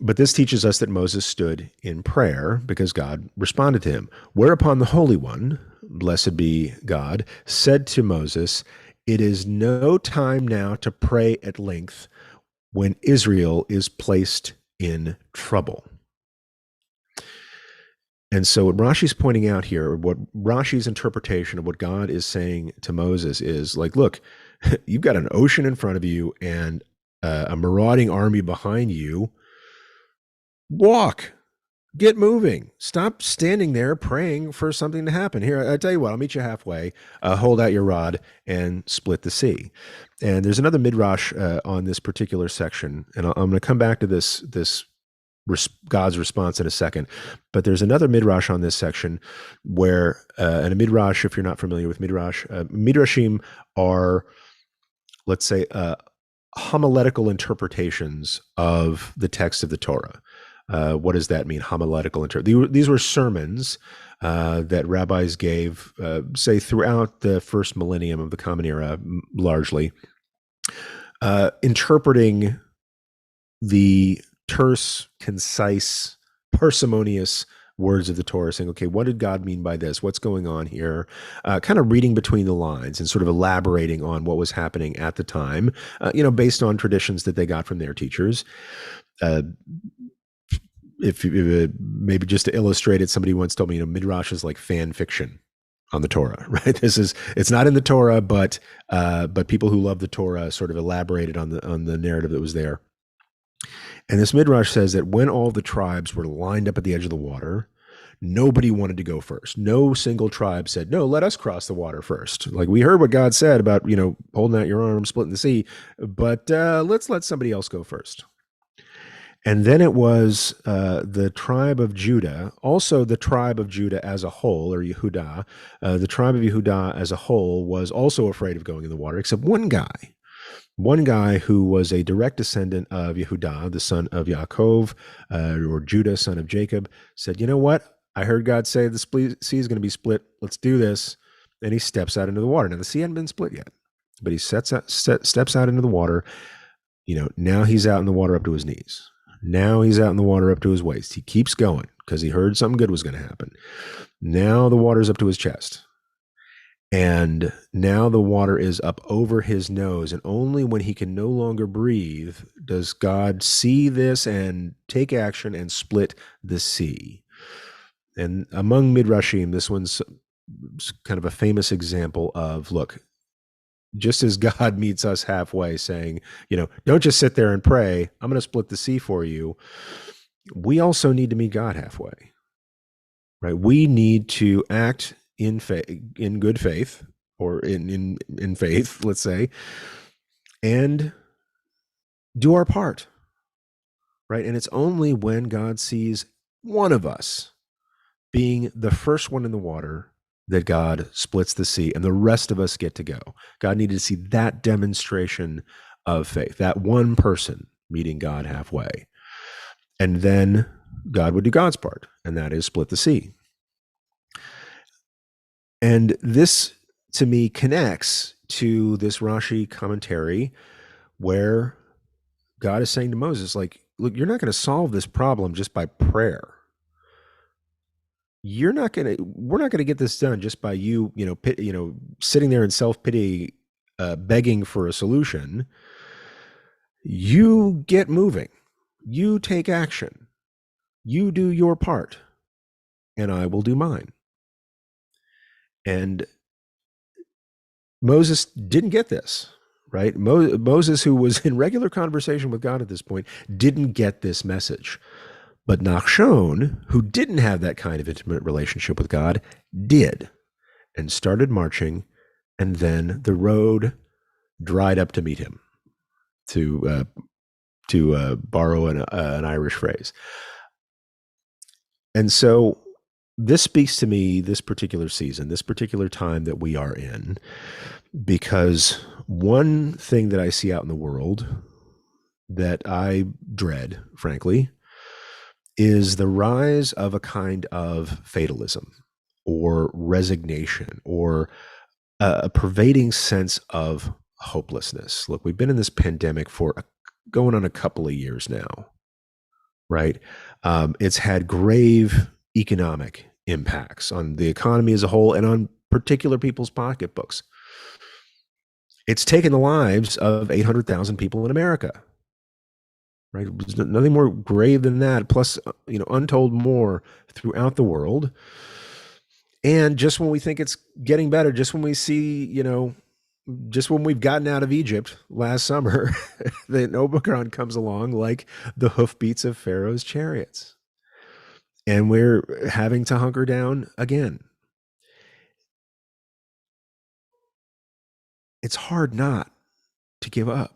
But this teaches us that Moses stood in prayer because God responded to him. Whereupon the Holy One, blessed be God, said to Moses, it is no time now to pray at length when Israel is placed in trouble. And so what Rashi's pointing out here, what Rashi's interpretation of what God is saying to Moses is like, look, you've got an ocean in front of you and a marauding army behind you. Walk. Get moving. Stop standing there praying for something to happen. Here, I tell you what, I'll meet you halfway. Hold out your rod and split the sea. And there's another midrash on this particular section, and I'm going to come back to this God's response in a second. But there's another midrash on this section where, and a midrash, if you're not familiar with midrash, midrashim are, let's say, homiletical interpretations of the text of the Torah. What does that mean? Homiletical interpretation. These were sermons that rabbis gave, say, throughout the first millennium of the Common Era, largely, interpreting the terse, concise parsimonious words of the Torah, saying, okay, what did God mean by this? What's going on here? Kind of reading between the lines and sort of elaborating on what was happening at the time, based on traditions that they got from their teachers. If maybe just to illustrate it, somebody once told me, Midrash is like fan fiction on the Torah, right? It's not in the Torah, but people who love the Torah sort of elaborated on the narrative that was there. And this Midrash says that when all the tribes were lined up at the edge of the water, nobody wanted to go first. No single tribe said, no, let us cross the water first. Like, we heard what God said about, holding out your arm, splitting the sea, but let's let somebody else go first. And then it was the tribe of Judah, also the tribe of Judah as a whole, or Yehudah. The tribe of Yehudah as a whole was also afraid of going in the water, except one guy who was a direct descendant of Yehudah, the son of Yaakov, or Judah, son of Jacob, said, you know what? I heard God say the sea is going to be split. Let's do this. And he steps out into the water. Now, the sea hadn't been split yet, but he steps out into the water. Now he's out in the water up to his knees. Now he's out in the water up to his waist. He keeps going because he heard something good was going to happen. Now the water's up to his chest. And now the water is up over his nose. And only when he can no longer breathe does God see this and take action and split the sea. And among Midrashim, this one's kind of a famous example of, look, just as God meets us halfway saying, don't just sit there and pray, I'm going to split the sea for you. We also need to meet God halfway, right? We need to act in good faith, or in faith, let's say, and do our part, right? And it's only when God sees one of us being the first one in the water that God splits the sea and the rest of us get to go. God needed to see that demonstration of faith, that one person meeting God halfway. And then God would do God's part, and that is split the sea. And this, to me, connects to this Rashi commentary where God is saying to Moses, like, look, you're not going to solve this problem just by prayer. We're not going to get this done just by you, sitting there in self-pity, begging for a solution. You get moving. You take action. You do your part, and I will do mine. And Moses didn't get this, right? Moses, who was in regular conversation with God at this point, didn't get this message. But Nachshon, who didn't have that kind of intimate relationship with God, did, and started marching, and then the road dried up to meet him, to borrow an Irish phrase. And so this speaks to me, this particular season, this particular time that we are in, because one thing that I see out in the world that I dread, frankly, is the rise of a kind of fatalism or resignation or a pervading sense of hopelessness. Look, we've been in this pandemic for going on a couple of years now, right? It's had grave economic impacts on the economy as a whole and on particular people's pocketbooks. It's taken the lives of 800,000 people in America. Right? There's nothing more grave than that. Plus, untold more throughout the world. And just when we think it's getting better, just when we see, just when we've gotten out of Egypt last summer, the Omicron comes along like the hoofbeats of Pharaoh's chariots. And we're having to hunker down again. It's hard not to give up.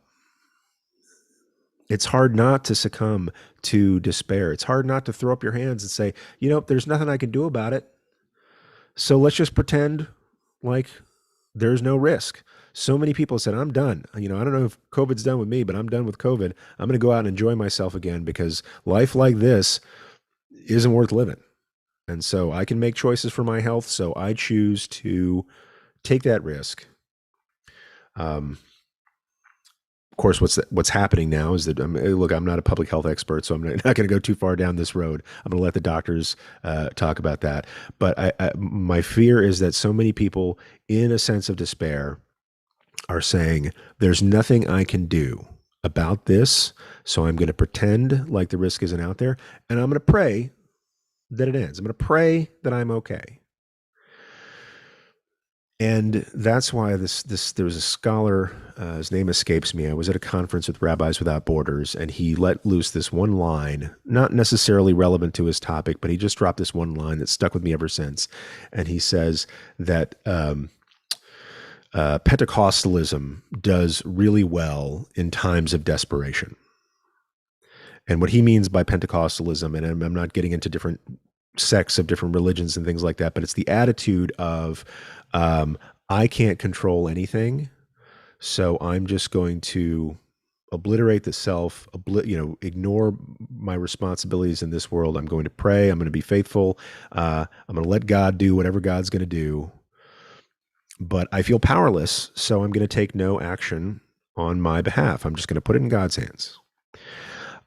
It's hard not to succumb to despair. It's hard not to throw up your hands and say, there's nothing I can do about it. So let's just pretend like there's no risk. So many people said, I'm done. I don't know if COVID's done with me, but I'm done with COVID. I'm going to go out and enjoy myself again because life like this isn't worth living. And so I can make choices for my health. So I choose to take that risk. of course, what's happening now is that look, I'm not a public health expert, so I'm not going to go too far down this road. I'm going to let the doctors talk about that. But my fear is that so many people, in a sense of despair, are saying, "There's nothing I can do about this, so I'm going to pretend like the risk isn't out there, and I'm going to pray that it ends. I'm going to pray that I'm okay." And that's why there was a scholar, his name escapes me. I was at a conference with Rabbis Without Borders, and he let loose this one line, not necessarily relevant to his topic, but he just dropped this one line that stuck with me ever since. And he says that Pentecostalism does really well in times of desperation. And what he means by Pentecostalism, and I'm not getting into different sects of different religions and things like that, but it's the attitude of I can't control anything, so I'm just going to obliterate the self, ignore my responsibilities in this world. I'm going to pray. I'm going to be faithful. I'm going to let God do whatever God's going to do. But I feel powerless, so I'm going to take no action on my behalf. I'm just going to put it in God's hands.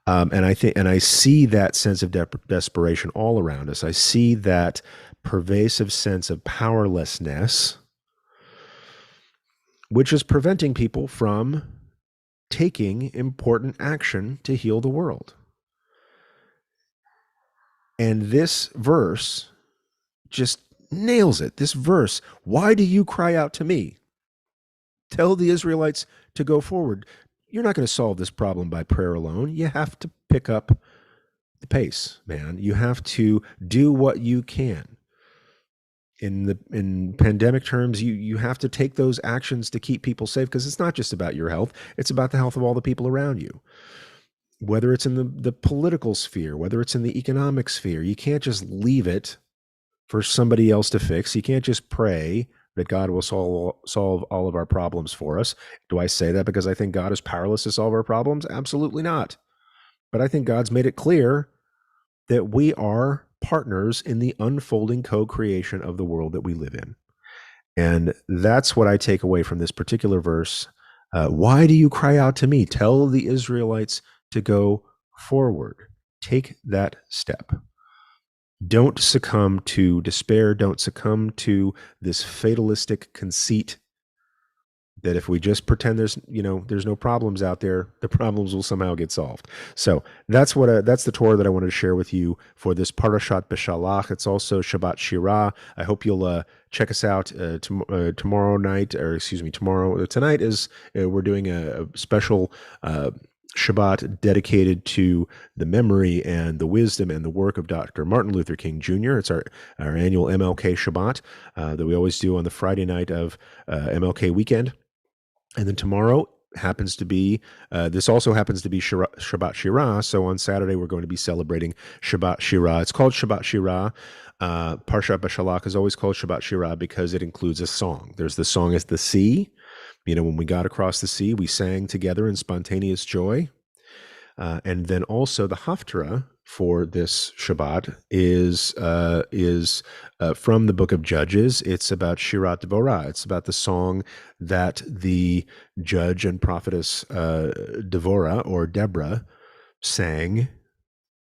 And I see that sense of desperation all around us. I see that pervasive sense of powerlessness, which is preventing people from taking important action to heal the world. And this verse just nails it. This verse, "Why do you cry out to me? Tell the Israelites to go forward." You're not going to solve this problem by prayer alone. You have to pick up the pace, man. You have to do what you can. In pandemic terms, you have to take those actions to keep people safe, because it's not just about your health. It's about the health of all the people around you. Whether it's in the political sphere, whether it's in the economic sphere, you can't just leave it for somebody else to fix. You can't just pray that God will solve all of our problems for us. Do I say that because I think God is powerless to solve our problems? Absolutely not. But I think God's made it clear that we are partners in the unfolding co-creation of the world that we live in. And that's what I take away from this particular verse. Why do you cry out to me? Tell the Israelites to go forward. Take that step. Don't succumb to despair. Don't succumb to this fatalistic conceit that if we just pretend there's no problems out there, the problems will somehow get solved. So that's the Torah that I wanted to share with you for this Parashat Beshalach. It's also Shabbat Shirah. I hope you'll check us out tomorrow night, or excuse me, tonight is we're doing a special Shabbat dedicated to the memory and the wisdom and the work of Dr. Martin Luther King Jr. It's our annual MLK Shabbat that we always do on the Friday night of MLK weekend. And then tomorrow happens to be, this also happens to be Shabbat Shirah. So on Saturday, we're going to be celebrating Shabbat Shirah. It's called Shabbat Shirah. Parshat Beshalach is always called Shabbat Shirah because it includes a song. There's the song at the sea. When we got across the sea, we sang together in spontaneous joy. And then also the Haftarah for this Shabbat is from the book of Judges. It's about Shirat Devorah. It's about the song that the judge and prophetess Devorah, or Deborah, sang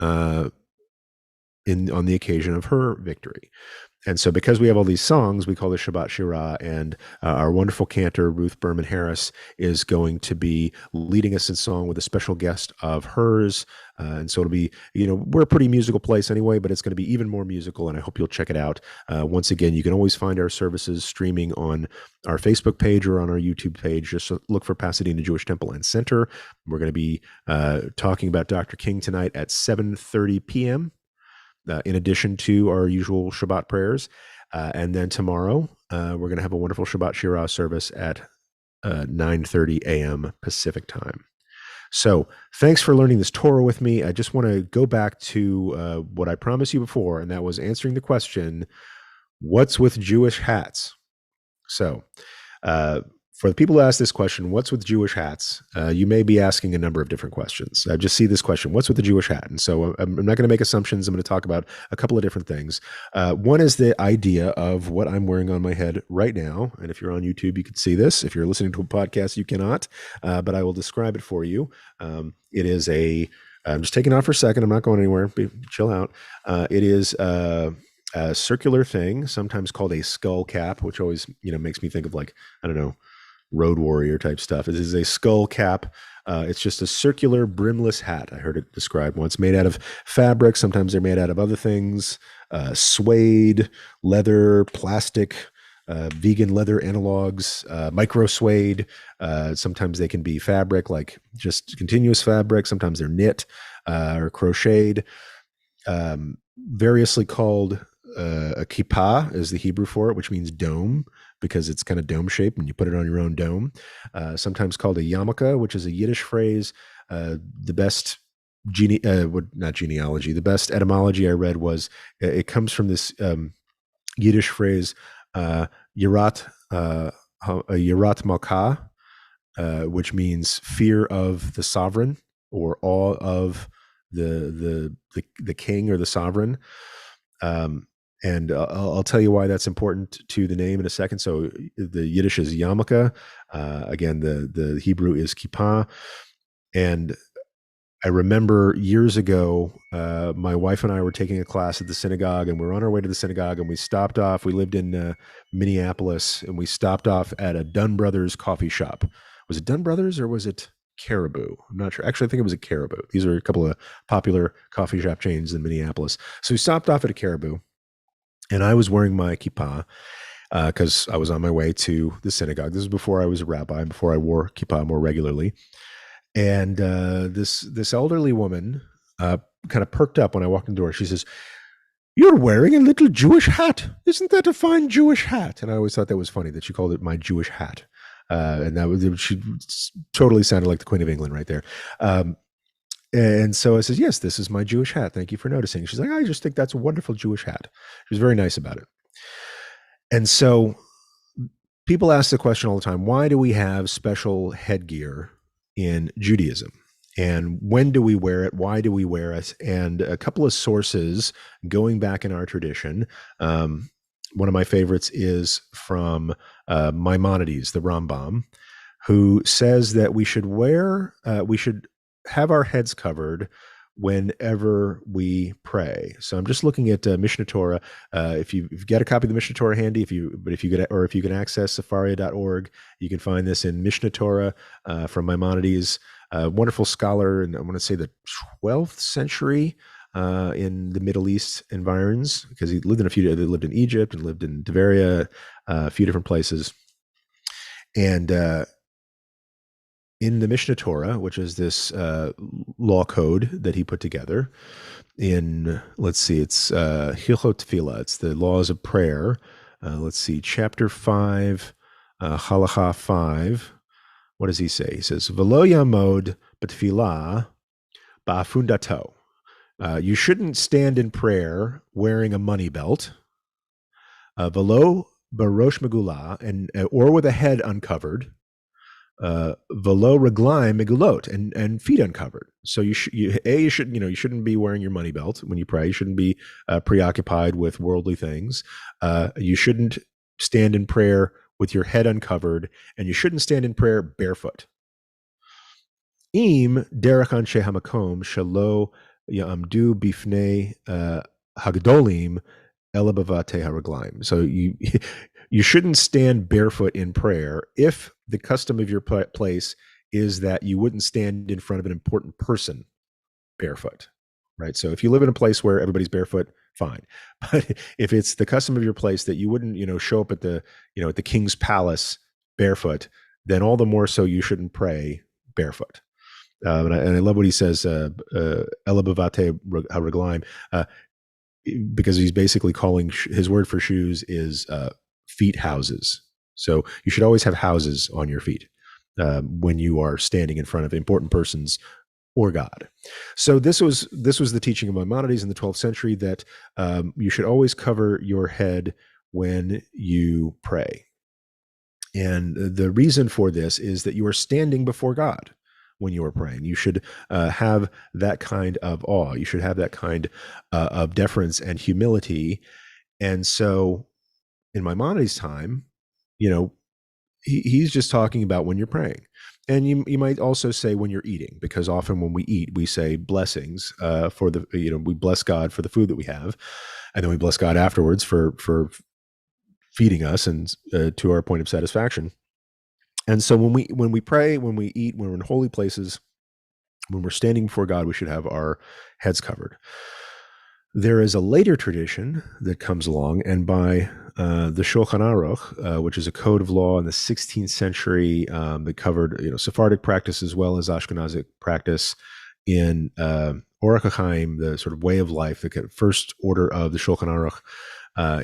on the occasion of her victory. And so because we have all these songs, we call this Shabbat Shirah, and our wonderful cantor, Ruth Berman Harris, is going to be leading us in song with a special guest of hers. And so it'll be, we're a pretty musical place anyway, but it's going to be even more musical, and I hope you'll check it out. Once again, you can always find our services streaming on our Facebook page or on our YouTube page. Just look for Pasadena Jewish Temple and Center. We're going to be talking about Dr. King tonight at 7:30 p.m., in addition to our usual Shabbat prayers. And then tomorrow, we're going to have a wonderful Shabbat Shirah service at 9:30 a.m. Pacific time. So thanks for learning this Torah with me. I just want to go back to what I promised you before, and that was answering the question, what's with Jewish hats? So For the people who ask this question, what's with Jewish hats? You may be asking a number of different questions. I just see this question, what's with the Jewish hat? And so I'm not going to make assumptions. I'm going to talk about a couple of different things. One is the idea of what I'm wearing on my head right now. And if you're on YouTube, you can see this. If you're listening to a podcast, you cannot, but I will describe it for you. It is I'm just taking off for a second. I'm not going anywhere. Chill out. It is a circular thing, sometimes called a skull cap, which always, makes me think of like, I don't know, Road Warrior type stuff. It is a skull cap. It's just a circular brimless hat. I heard it described once, made out of fabric. Sometimes they're made out of other things, suede, leather, plastic, vegan leather analogs, micro suede. Sometimes they can be fabric, like just continuous fabric. Sometimes they're knit or crocheted. Variously called a kippah is the Hebrew for it, which means dome, because it's kind of dome shaped and you put it on your own dome. Sometimes called a yarmulke, which is a Yiddish phrase. The best not genealogy, the best etymology I read was it comes from this Yiddish phrase, yirat malkah, which means fear of the sovereign or awe of the king or the sovereign. And I'll tell you why that's important to the name in a second. So the Yiddish is yarmulke. Again, the Hebrew is kippah. And I remember years ago, my wife and I were taking a class at the synagogue, and we were on our way to the synagogue, and we stopped off. We lived in Minneapolis, and we stopped off at a Dunn Brothers coffee shop. Was it Dunn Brothers or was it Caribou? I'm not sure. Actually, I think it was a Caribou. These are a couple of popular coffee shop chains in Minneapolis. So we stopped off at a Caribou. And I was wearing my kippah because I was on my way to the synagogue. This was before I was a rabbi, before I wore kippah more regularly. And this elderly woman kind of perked up when I walked in the door. She says, "You're wearing a little Jewish hat. Isn't that a fine Jewish hat?" And I always thought that was funny that she called it my Jewish hat. And she totally sounded like the Queen of England right there. And so I says, "Yes, this is my Jewish hat. Thank you for noticing." She's like, "I just think that's a wonderful Jewish hat." She was very nice about it. And so people ask the question all the time, why do we have special headgear in Judaism? And when do we wear it? Why do we wear it? And a couple of sources going back in our tradition. One of my favorites is from Maimonides, the Rambam, who says that we should have our heads covered whenever we pray. So I'm just looking at Mishna Torah. If you've got a copy of the Mishna Torah handy, if you can access Sefaria.org, you can find this in Mishna Torah from Maimonides, a wonderful scholar, and I want to say the 12th century in the Middle East environs, because he lived lived in Egypt and lived in Tiberia, a few different places, and in the Mishnah Torah, which is this law code that he put together in, it's Hilchot Tefillah, it's the laws of prayer. Chapter 5, Halacha 5. What does he say? He says, V'lo yamod b'tefillah ba'afundato. You shouldn't stand in prayer wearing a money belt. V'lo barosh megula, or with a head uncovered. Velo reglaim megulot, and feet uncovered. So you shouldn't be wearing your money belt when you pray. You shouldn't be preoccupied with worldly things. You shouldn't stand in prayer with your head uncovered, and you shouldn't stand in prayer barefoot. Im derech anshe hamakom shelo ya'amdu bifnei hagdolim ela bavate haraglaim. So you shouldn't stand barefoot in prayer if the custom of your place is that you wouldn't stand in front of an important person barefoot, right? So if you live in a place where everybody's barefoot, fine. But if it's the custom of your place that you wouldn't, show up at the king's palace barefoot, then all the more so you shouldn't pray barefoot. And I love what he says, Ela bavate haraglaim, because he's basically calling his word for shoes is feet houses. So you should always have houses on your feet when you are standing in front of important persons or God. So this was the teaching of Maimonides in the 12th century, that you should always cover your head when you pray. And the reason for this is that you are standing before God when you are praying. You should have that kind of awe. You should have that kind of deference and humility. And so in Maimonides' time, you know, he's just talking about when you're praying. And you might also say when you're eating, because often when we eat, we say blessings for the, we bless God for the food that we have. And then we bless God afterwards for feeding us and to our point of satisfaction. And so when we pray, when we eat, when we're in holy places, when we're standing before God, we should have our heads covered. There is a later tradition that comes along, and by the Shulchan Aruch, which is a code of law in the 16th century that covered Sephardic practice as well as Ashkenazic practice in Orach HaChaim, the sort of way of life, the first order of the Shulchan Aruch.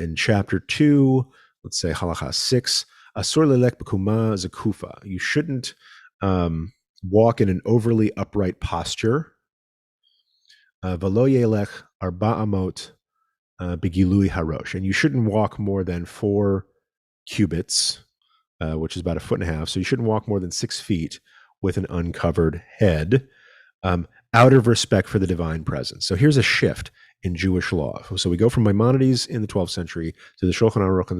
In chapter 2, let's say halacha 6, asur lelek b'kuma zakufa. You shouldn't walk in an overly upright posture. V'lo yelech arba amot begilui harosh. And you shouldn't walk more than 4 cubits, which is about 1.5 feet. So you shouldn't walk more than 6 feet with an uncovered head, out of respect for the divine presence. So here's a shift in Jewish law. So we go from Maimonides in the 12th century to the Shulchan Aruch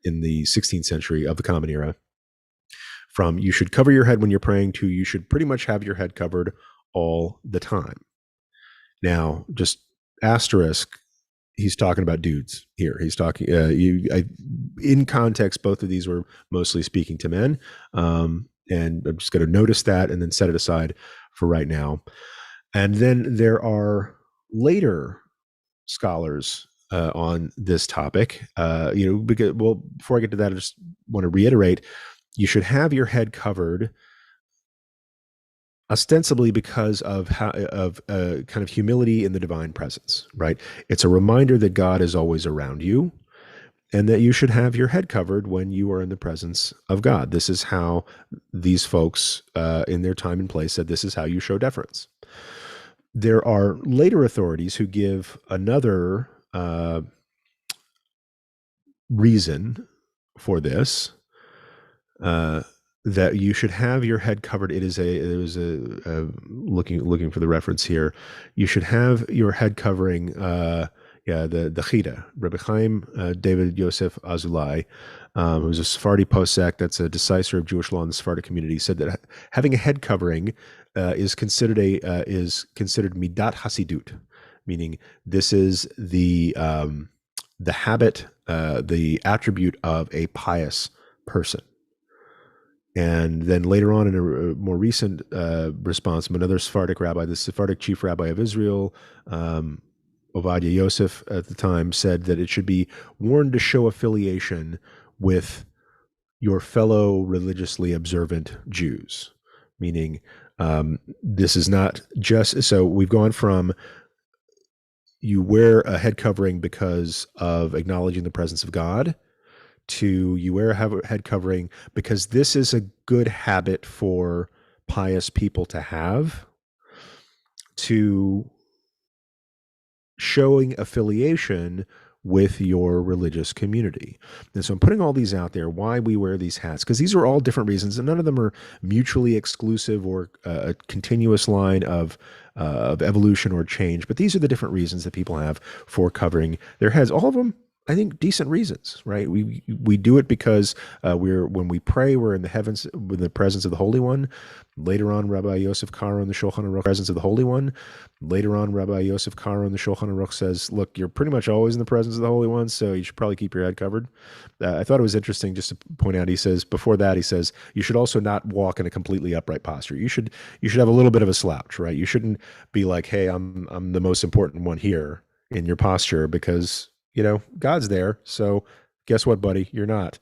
in the 16th century of the Common Era. From you should cover your head when you're praying to you should pretty much have your head covered all the time. Now, just asterisk, he's talking about dudes here. He's talking, in context, both of these were mostly speaking to men. And I'm just going to notice that and then set it aside for right now. And then there are later scholars on this topic. Because, before I get to that, I just want to reiterate, you should have your head covered ostensibly because of kind of humility in the divine presence, right? It's a reminder that God is always around you and that you should have your head covered when you are in the presence of God. This is how these folks in their time and place said this is how you show deference. There are later authorities who give another reason for this, that you should have your head covered. It was looking for the reference here. You should have your head covering. The Chida, Rabbi Chaim David Yosef Azulai, who's a Sephardi posek, that's a decisor of Jewish law in the Sephardic community, said that having a head covering is considered midat hasidut, meaning this is the habit, the attribute of a pious person. And then later on, in a more recent response from another Sephardic rabbi, the Sephardic chief rabbi of Israel, Ovadia Yosef at the time, said that it should be worn to show affiliation with your fellow religiously observant Jews, meaning this is not just, so we've gone from you wear a head covering because of acknowledging the presence of God to you wear a head covering because this is a good habit for pious people to have, to showing affiliation with your religious community. And so I'm putting all these out there, why we wear these hats, because these are all different reasons, and none of them are mutually exclusive or a continuous line of evolution or change, but these are the different reasons that people have for covering their heads. All of them, I think, decent reasons, right? We do it because when we pray, we're in the heavens, with the presence of the Holy One. Later on, Rabbi Yosef Karo in the Shulchan Aruch, presence of the Holy One. Later on, Rabbi Yosef Karo in the Shulchan Aruch says, look, you're pretty much always in the presence of the Holy One, so you should probably keep your head covered. I thought it was interesting just to point out, he says, before that, he says, you should also not walk in a completely upright posture. You should have a little bit of a slouch, right? You shouldn't be like, hey, I'm the most important one here in your posture because God's there. So guess what, buddy? You're not.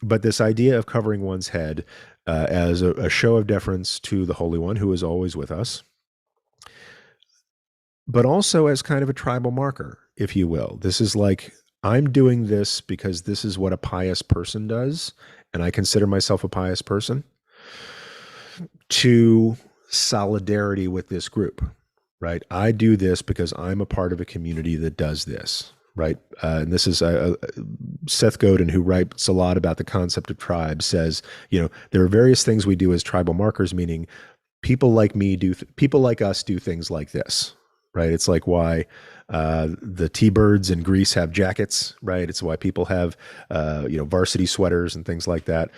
But this idea of covering one's head as a show of deference to the Holy One who is always with us, but also as kind of a tribal marker, if you will. This is like, I'm doing this because this is what a pious person does, and I consider myself a pious person, to solidarity with this group. Right? I do this because I'm a part of a community that does this. right? And this is Seth Godin, who writes a lot about the concept of tribes, says, there are various things we do as tribal markers, meaning people like me people like us do things like this, right? It's like why the T-birds in Greece have jackets, right? It's why people have varsity sweaters and things like that.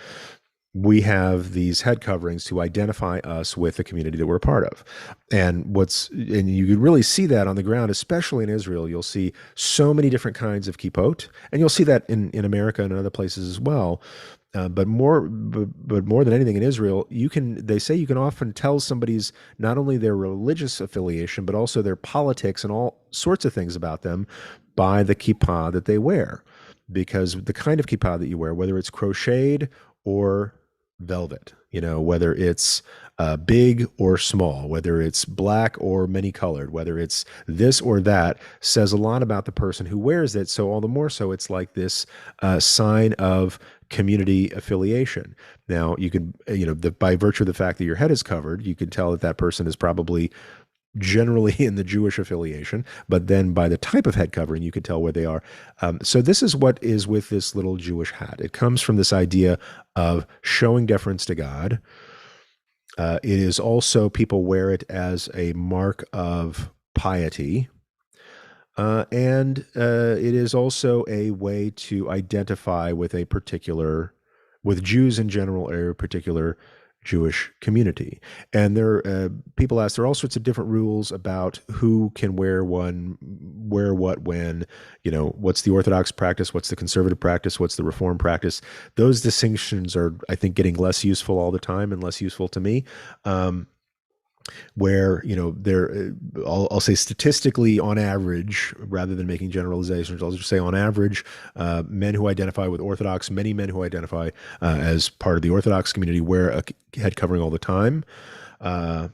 We have these head coverings to identify us with the community that we're a part of. And you could really see that on the ground, especially in Israel. You'll see so many different kinds of kippot, and you'll see that in America and in other places as well. But more than anything in Israel, they say you can often tell somebody's not only their religious affiliation, but also their politics and all sorts of things about them by the kippah that they wear. Because the kind of kippah that you wear, whether it's crocheted or velvet, whether it's big or small, whether it's black or many colored, whether it's this or that, says a lot about the person who wears it. So all the more so, it's like this sign of community affiliation. Now, you can, by virtue of the fact that your head is covered, you can tell that person is probably generally in the Jewish affiliation, but then by the type of head covering, you could tell where they are. So this is what is with this little Jewish hat. It comes from this idea of showing deference to God. It is also, people wear it as a mark of piety. And it is also a way to identify with with Jews in general, a particular Jewish community. And people ask, there are all sorts of different rules about who can wear what, when, what's the Orthodox practice, what's the conservative practice, what's the Reform practice. Those distinctions are, I think, getting less useful all the time and less useful to me. Where I'll say statistically, on average, rather than making generalizations, I'll just say on average, men who identify with Orthodox, many men who identify as part of the Orthodox community wear a head covering all the time, but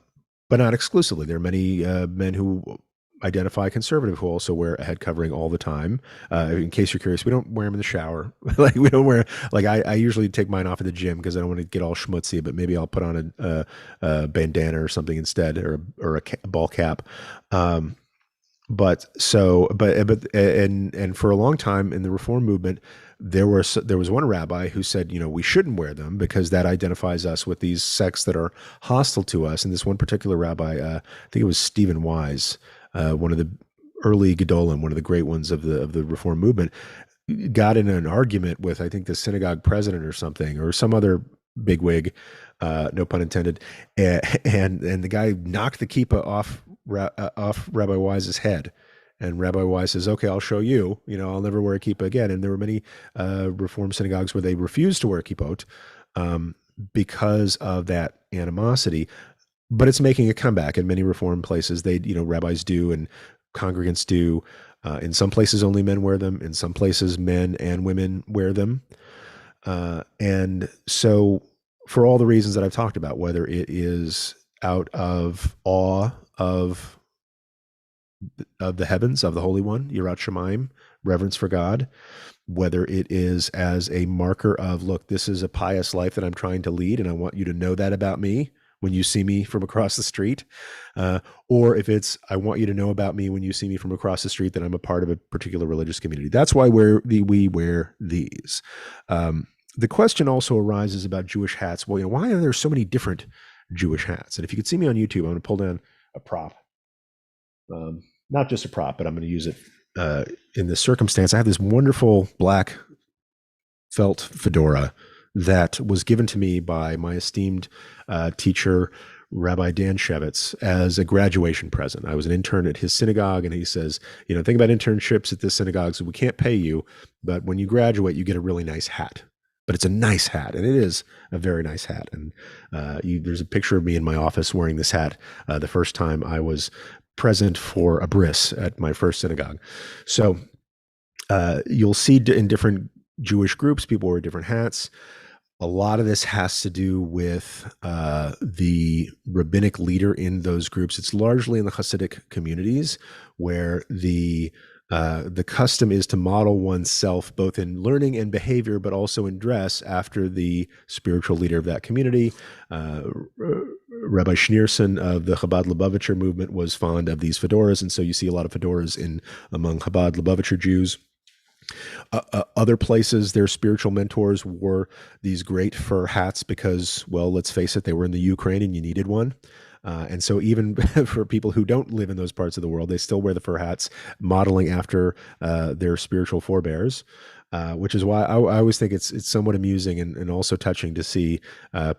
not exclusively. There are many men who identify conservative who also wear a head covering all the time. In case you're curious, we don't wear them in the shower. We don't wear, I usually take mine off at the gym because I don't want to get all schmutzy, but maybe I'll put on a bandana or something instead, or a ball cap. And for a long time in the Reform movement, there was one rabbi who said, we shouldn't wear them because that identifies us with these sects that are hostile to us. And this one particular rabbi, I think it was Stephen Wise, one of the early Gedolim, one of the great ones of the Reform movement, got in an argument with, I think, the synagogue president or something, or some other bigwig, no pun intended, and the guy knocked the kippah off Rabbi Wise's head. And Rabbi Wise says, "Okay, I'll show you. I'll never wear a kippah again." And there were many Reform synagogues where they refused to wear kippot because of that animosity. But it's making a comeback in many Reform places. Rabbis do and congregants do. In some places, only men wear them. In some places, men and women wear them. And so, for all the reasons that I've talked about, whether it is out of awe of the heavens, of the Holy One, Yirat Shamayim, reverence for God, whether it is as a marker of, look, this is a pious life that I'm trying to lead, and I want you to know that about me when you see me from across the street, or if it's, I want you to know about me when you see me from across the street that I'm a part of a particular religious community. That's why we wear these. The question also arises about Jewish hats. Well, why are there so many different Jewish hats? And if you could see me on YouTube, I'm going to pull down a prop. Not just a prop, but I'm going to use it in this circumstance. I have this wonderful black felt fedora that was given to me by my esteemed teacher, Rabbi Dan Shevitz, as a graduation present. I was an intern at his synagogue, and he says, think about internships at this synagogue. So we can't pay you, but when you graduate, you get a really nice hat. But it's a nice hat, and it is a very nice hat. And there's a picture of me in my office wearing this hat the first time I was present for a bris at my first synagogue. So you'll see in different Jewish groups, people wear different hats. A lot of this has to do with the rabbinic leader in those groups. It's largely in the Hasidic communities where the The custom is to model oneself both in learning and behavior, but also in dress after the spiritual leader of that community. Rabbi Schneerson of the Chabad Lubavitcher movement was fond of these fedoras, and so you see a lot of fedoras among Chabad Lubavitcher Jews. Other places, their spiritual mentors wore these great fur hats because, well, let's face it, they were in the Ukraine and you needed one. And so even for people who don't live in those parts of the world, they still wear the fur hats, modeling after their spiritual forebears. Which is why I always think it's somewhat amusing and also touching to see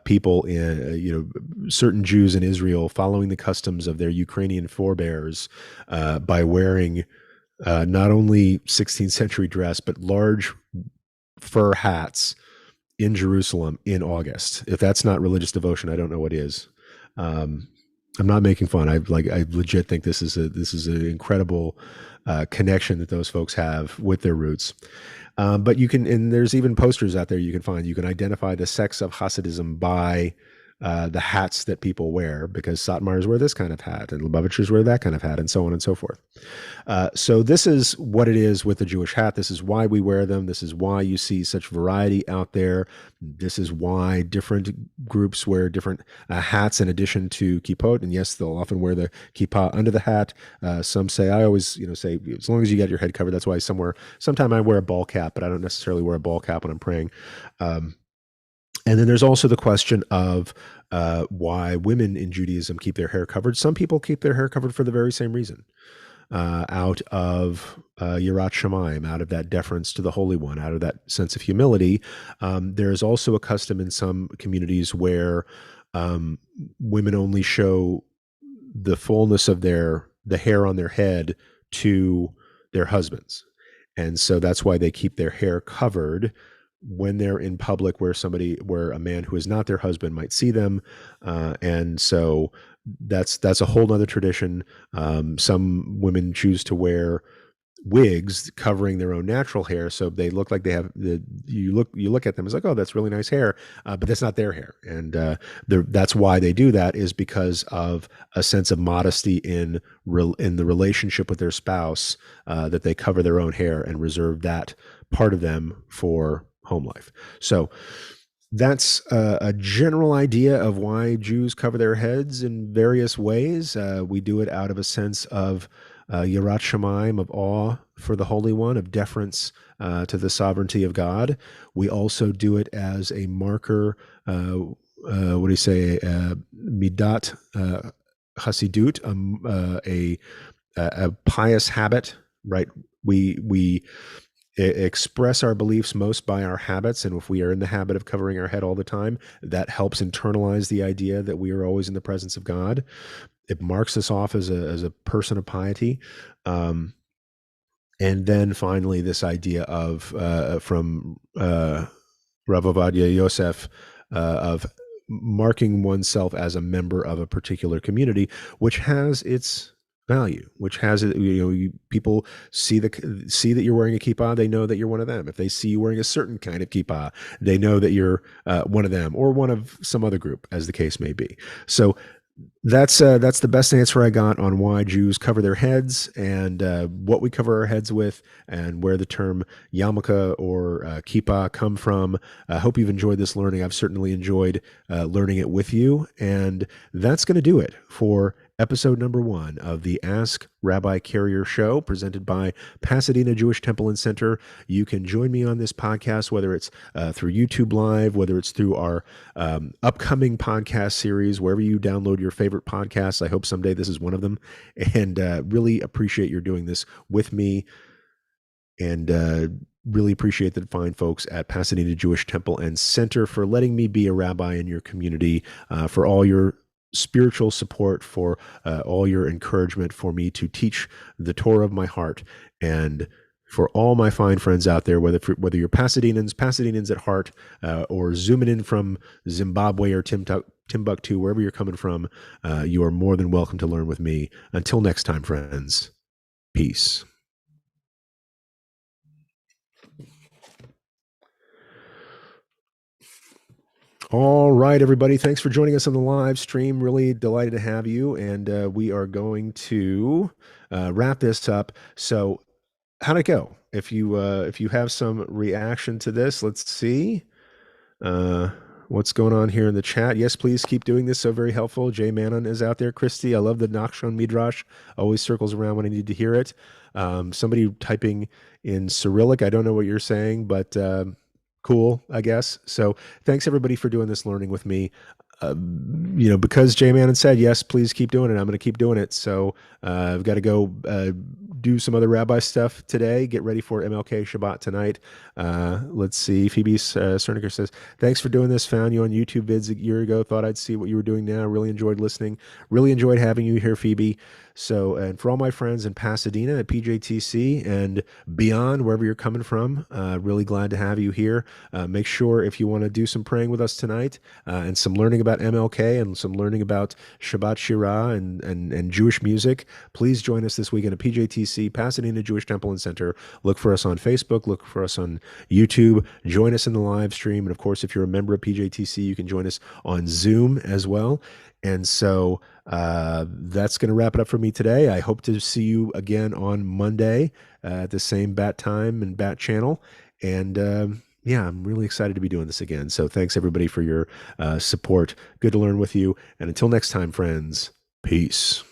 people in certain Jews in Israel following the customs of their Ukrainian forebears by wearing not only 16th century dress but large fur hats in Jerusalem in August. If that's not religious devotion, I don't know what is. I'm not making fun. I legit think this is an incredible connection that those folks have with their roots. But you can, and there's even posters out there you can find. You can identify the sex of Hasidism by the hats that people wear, because Satmars wear this kind of hat and Lubavitchers wear that kind of hat, and so on and so forth. So this is what it is with the Jewish hat. This is why we wear them. This is why you see such variety out there. This is why different groups wear different hats in addition to kippot. And yes, they'll often wear the kippah under the hat. Some say, I always say, as long as you got your head covered. That's why sometimes I wear a ball cap, but I don't necessarily wear a ball cap when I'm praying. And then there's also the question of why women in Judaism keep their hair covered. Some people keep their hair covered for the very same reason, out of Yirat Shamayim, out of that deference to the Holy One, out of that sense of humility. There is also a custom in some communities where women only show the fullness of the hair on their head to their husbands. And so that's why they keep their hair covered when they're in public, where a man who is not their husband might see them. And so that's a whole nother tradition. Some women choose to wear wigs covering their own natural hair, so they look like they have you look at them, it's like, oh, that's really nice hair, but that's not their hair. And that's why they do that, is because of a sense of modesty in the relationship with their spouse, that they cover their own hair and reserve that part of them for home life. So that's a general idea of why Jews cover their heads in various ways. We do it out of a sense of Yirat Shamayim, of awe for the Holy One, of deference to the sovereignty of God. We also do it as a marker, midat hasidut, a pious habit, right? We express our beliefs most by our habits, and if we are in the habit of covering our head all the time, that helps internalize the idea that we are always in the presence of God. It marks us off as a person of piety. And then finally, this idea of from Rav Ovadia Yosef, of marking oneself as a member of a particular community, which has its value, which has people see that you're wearing a kippah, they know that you're one of them. If they see you wearing a certain kind of kippah, they know that you're one of them, or one of some other group, as the case may be. So that's the best answer I got on why Jews cover their heads, and what we cover our heads with, and where the term yarmulke or kippah come from. I hope you've enjoyed this learning. I've certainly enjoyed learning it with you, and that's going to do it for episode number 1 of the Ask Rabbi Carrier show, presented by Pasadena Jewish Temple and Center. You can join me on this podcast, whether it's through YouTube Live, whether it's through our upcoming podcast series, wherever you download your favorite podcasts. I hope someday this is one of them, and really appreciate your doing this with me, and really appreciate the fine folks at Pasadena Jewish Temple and Center for letting me be a rabbi in your community, for all your spiritual support, for all your encouragement for me to teach the Torah of my heart, and for all my fine friends out there, whether you're Pasadenians at heart, or zooming in from Zimbabwe or Timbuktu, wherever you're coming from, you are more than welcome to learn with me. Until next time, friends, peace. All right, everybody. Thanks for joining us on the live stream. Really delighted to have you. And we are going to wrap this up. So how'd it go? If you have some reaction to this, let's see. Uh, what's going on here in the chat? Yes, please keep doing this. So very helpful. Jay Manon is out there. Christy, I love the Nachshon Midrash. Always circles around when I need to hear it. Somebody typing in Cyrillic. I don't know what you're saying, but cool, I guess. So thanks everybody for doing this learning with me. Because Jay Manon said, yes, please keep doing it. I'm going to keep doing it. So I've got to go do some other rabbi stuff today. Get ready for MLK Shabbat tonight. Let's see. Phoebe Cerniker says, thanks for doing this. Found you on YouTube vids a year ago. Thought I'd see what you were doing now. Really enjoyed listening. Really enjoyed having you here, Phoebe. So, and for all my friends in Pasadena at PJTC and beyond, wherever you're coming from, really glad to have you here. Make sure if you want to do some praying with us tonight and some learning about MLK and some learning about Shabbat Shirah and Jewish music, please join us this weekend at PJTC, Pasadena Jewish Temple and Center. Look for us on Facebook. Look for us on YouTube. Join us in the live stream. And of course, if you're a member of PJTC, you can join us on Zoom as well. And so that's going to wrap it up for me today. I hope to see you again on Monday at the same bat time and bat channel. And yeah, I'm really excited to be doing this again. So thanks everybody for your support. Good to learn with you. And until next time, friends, peace.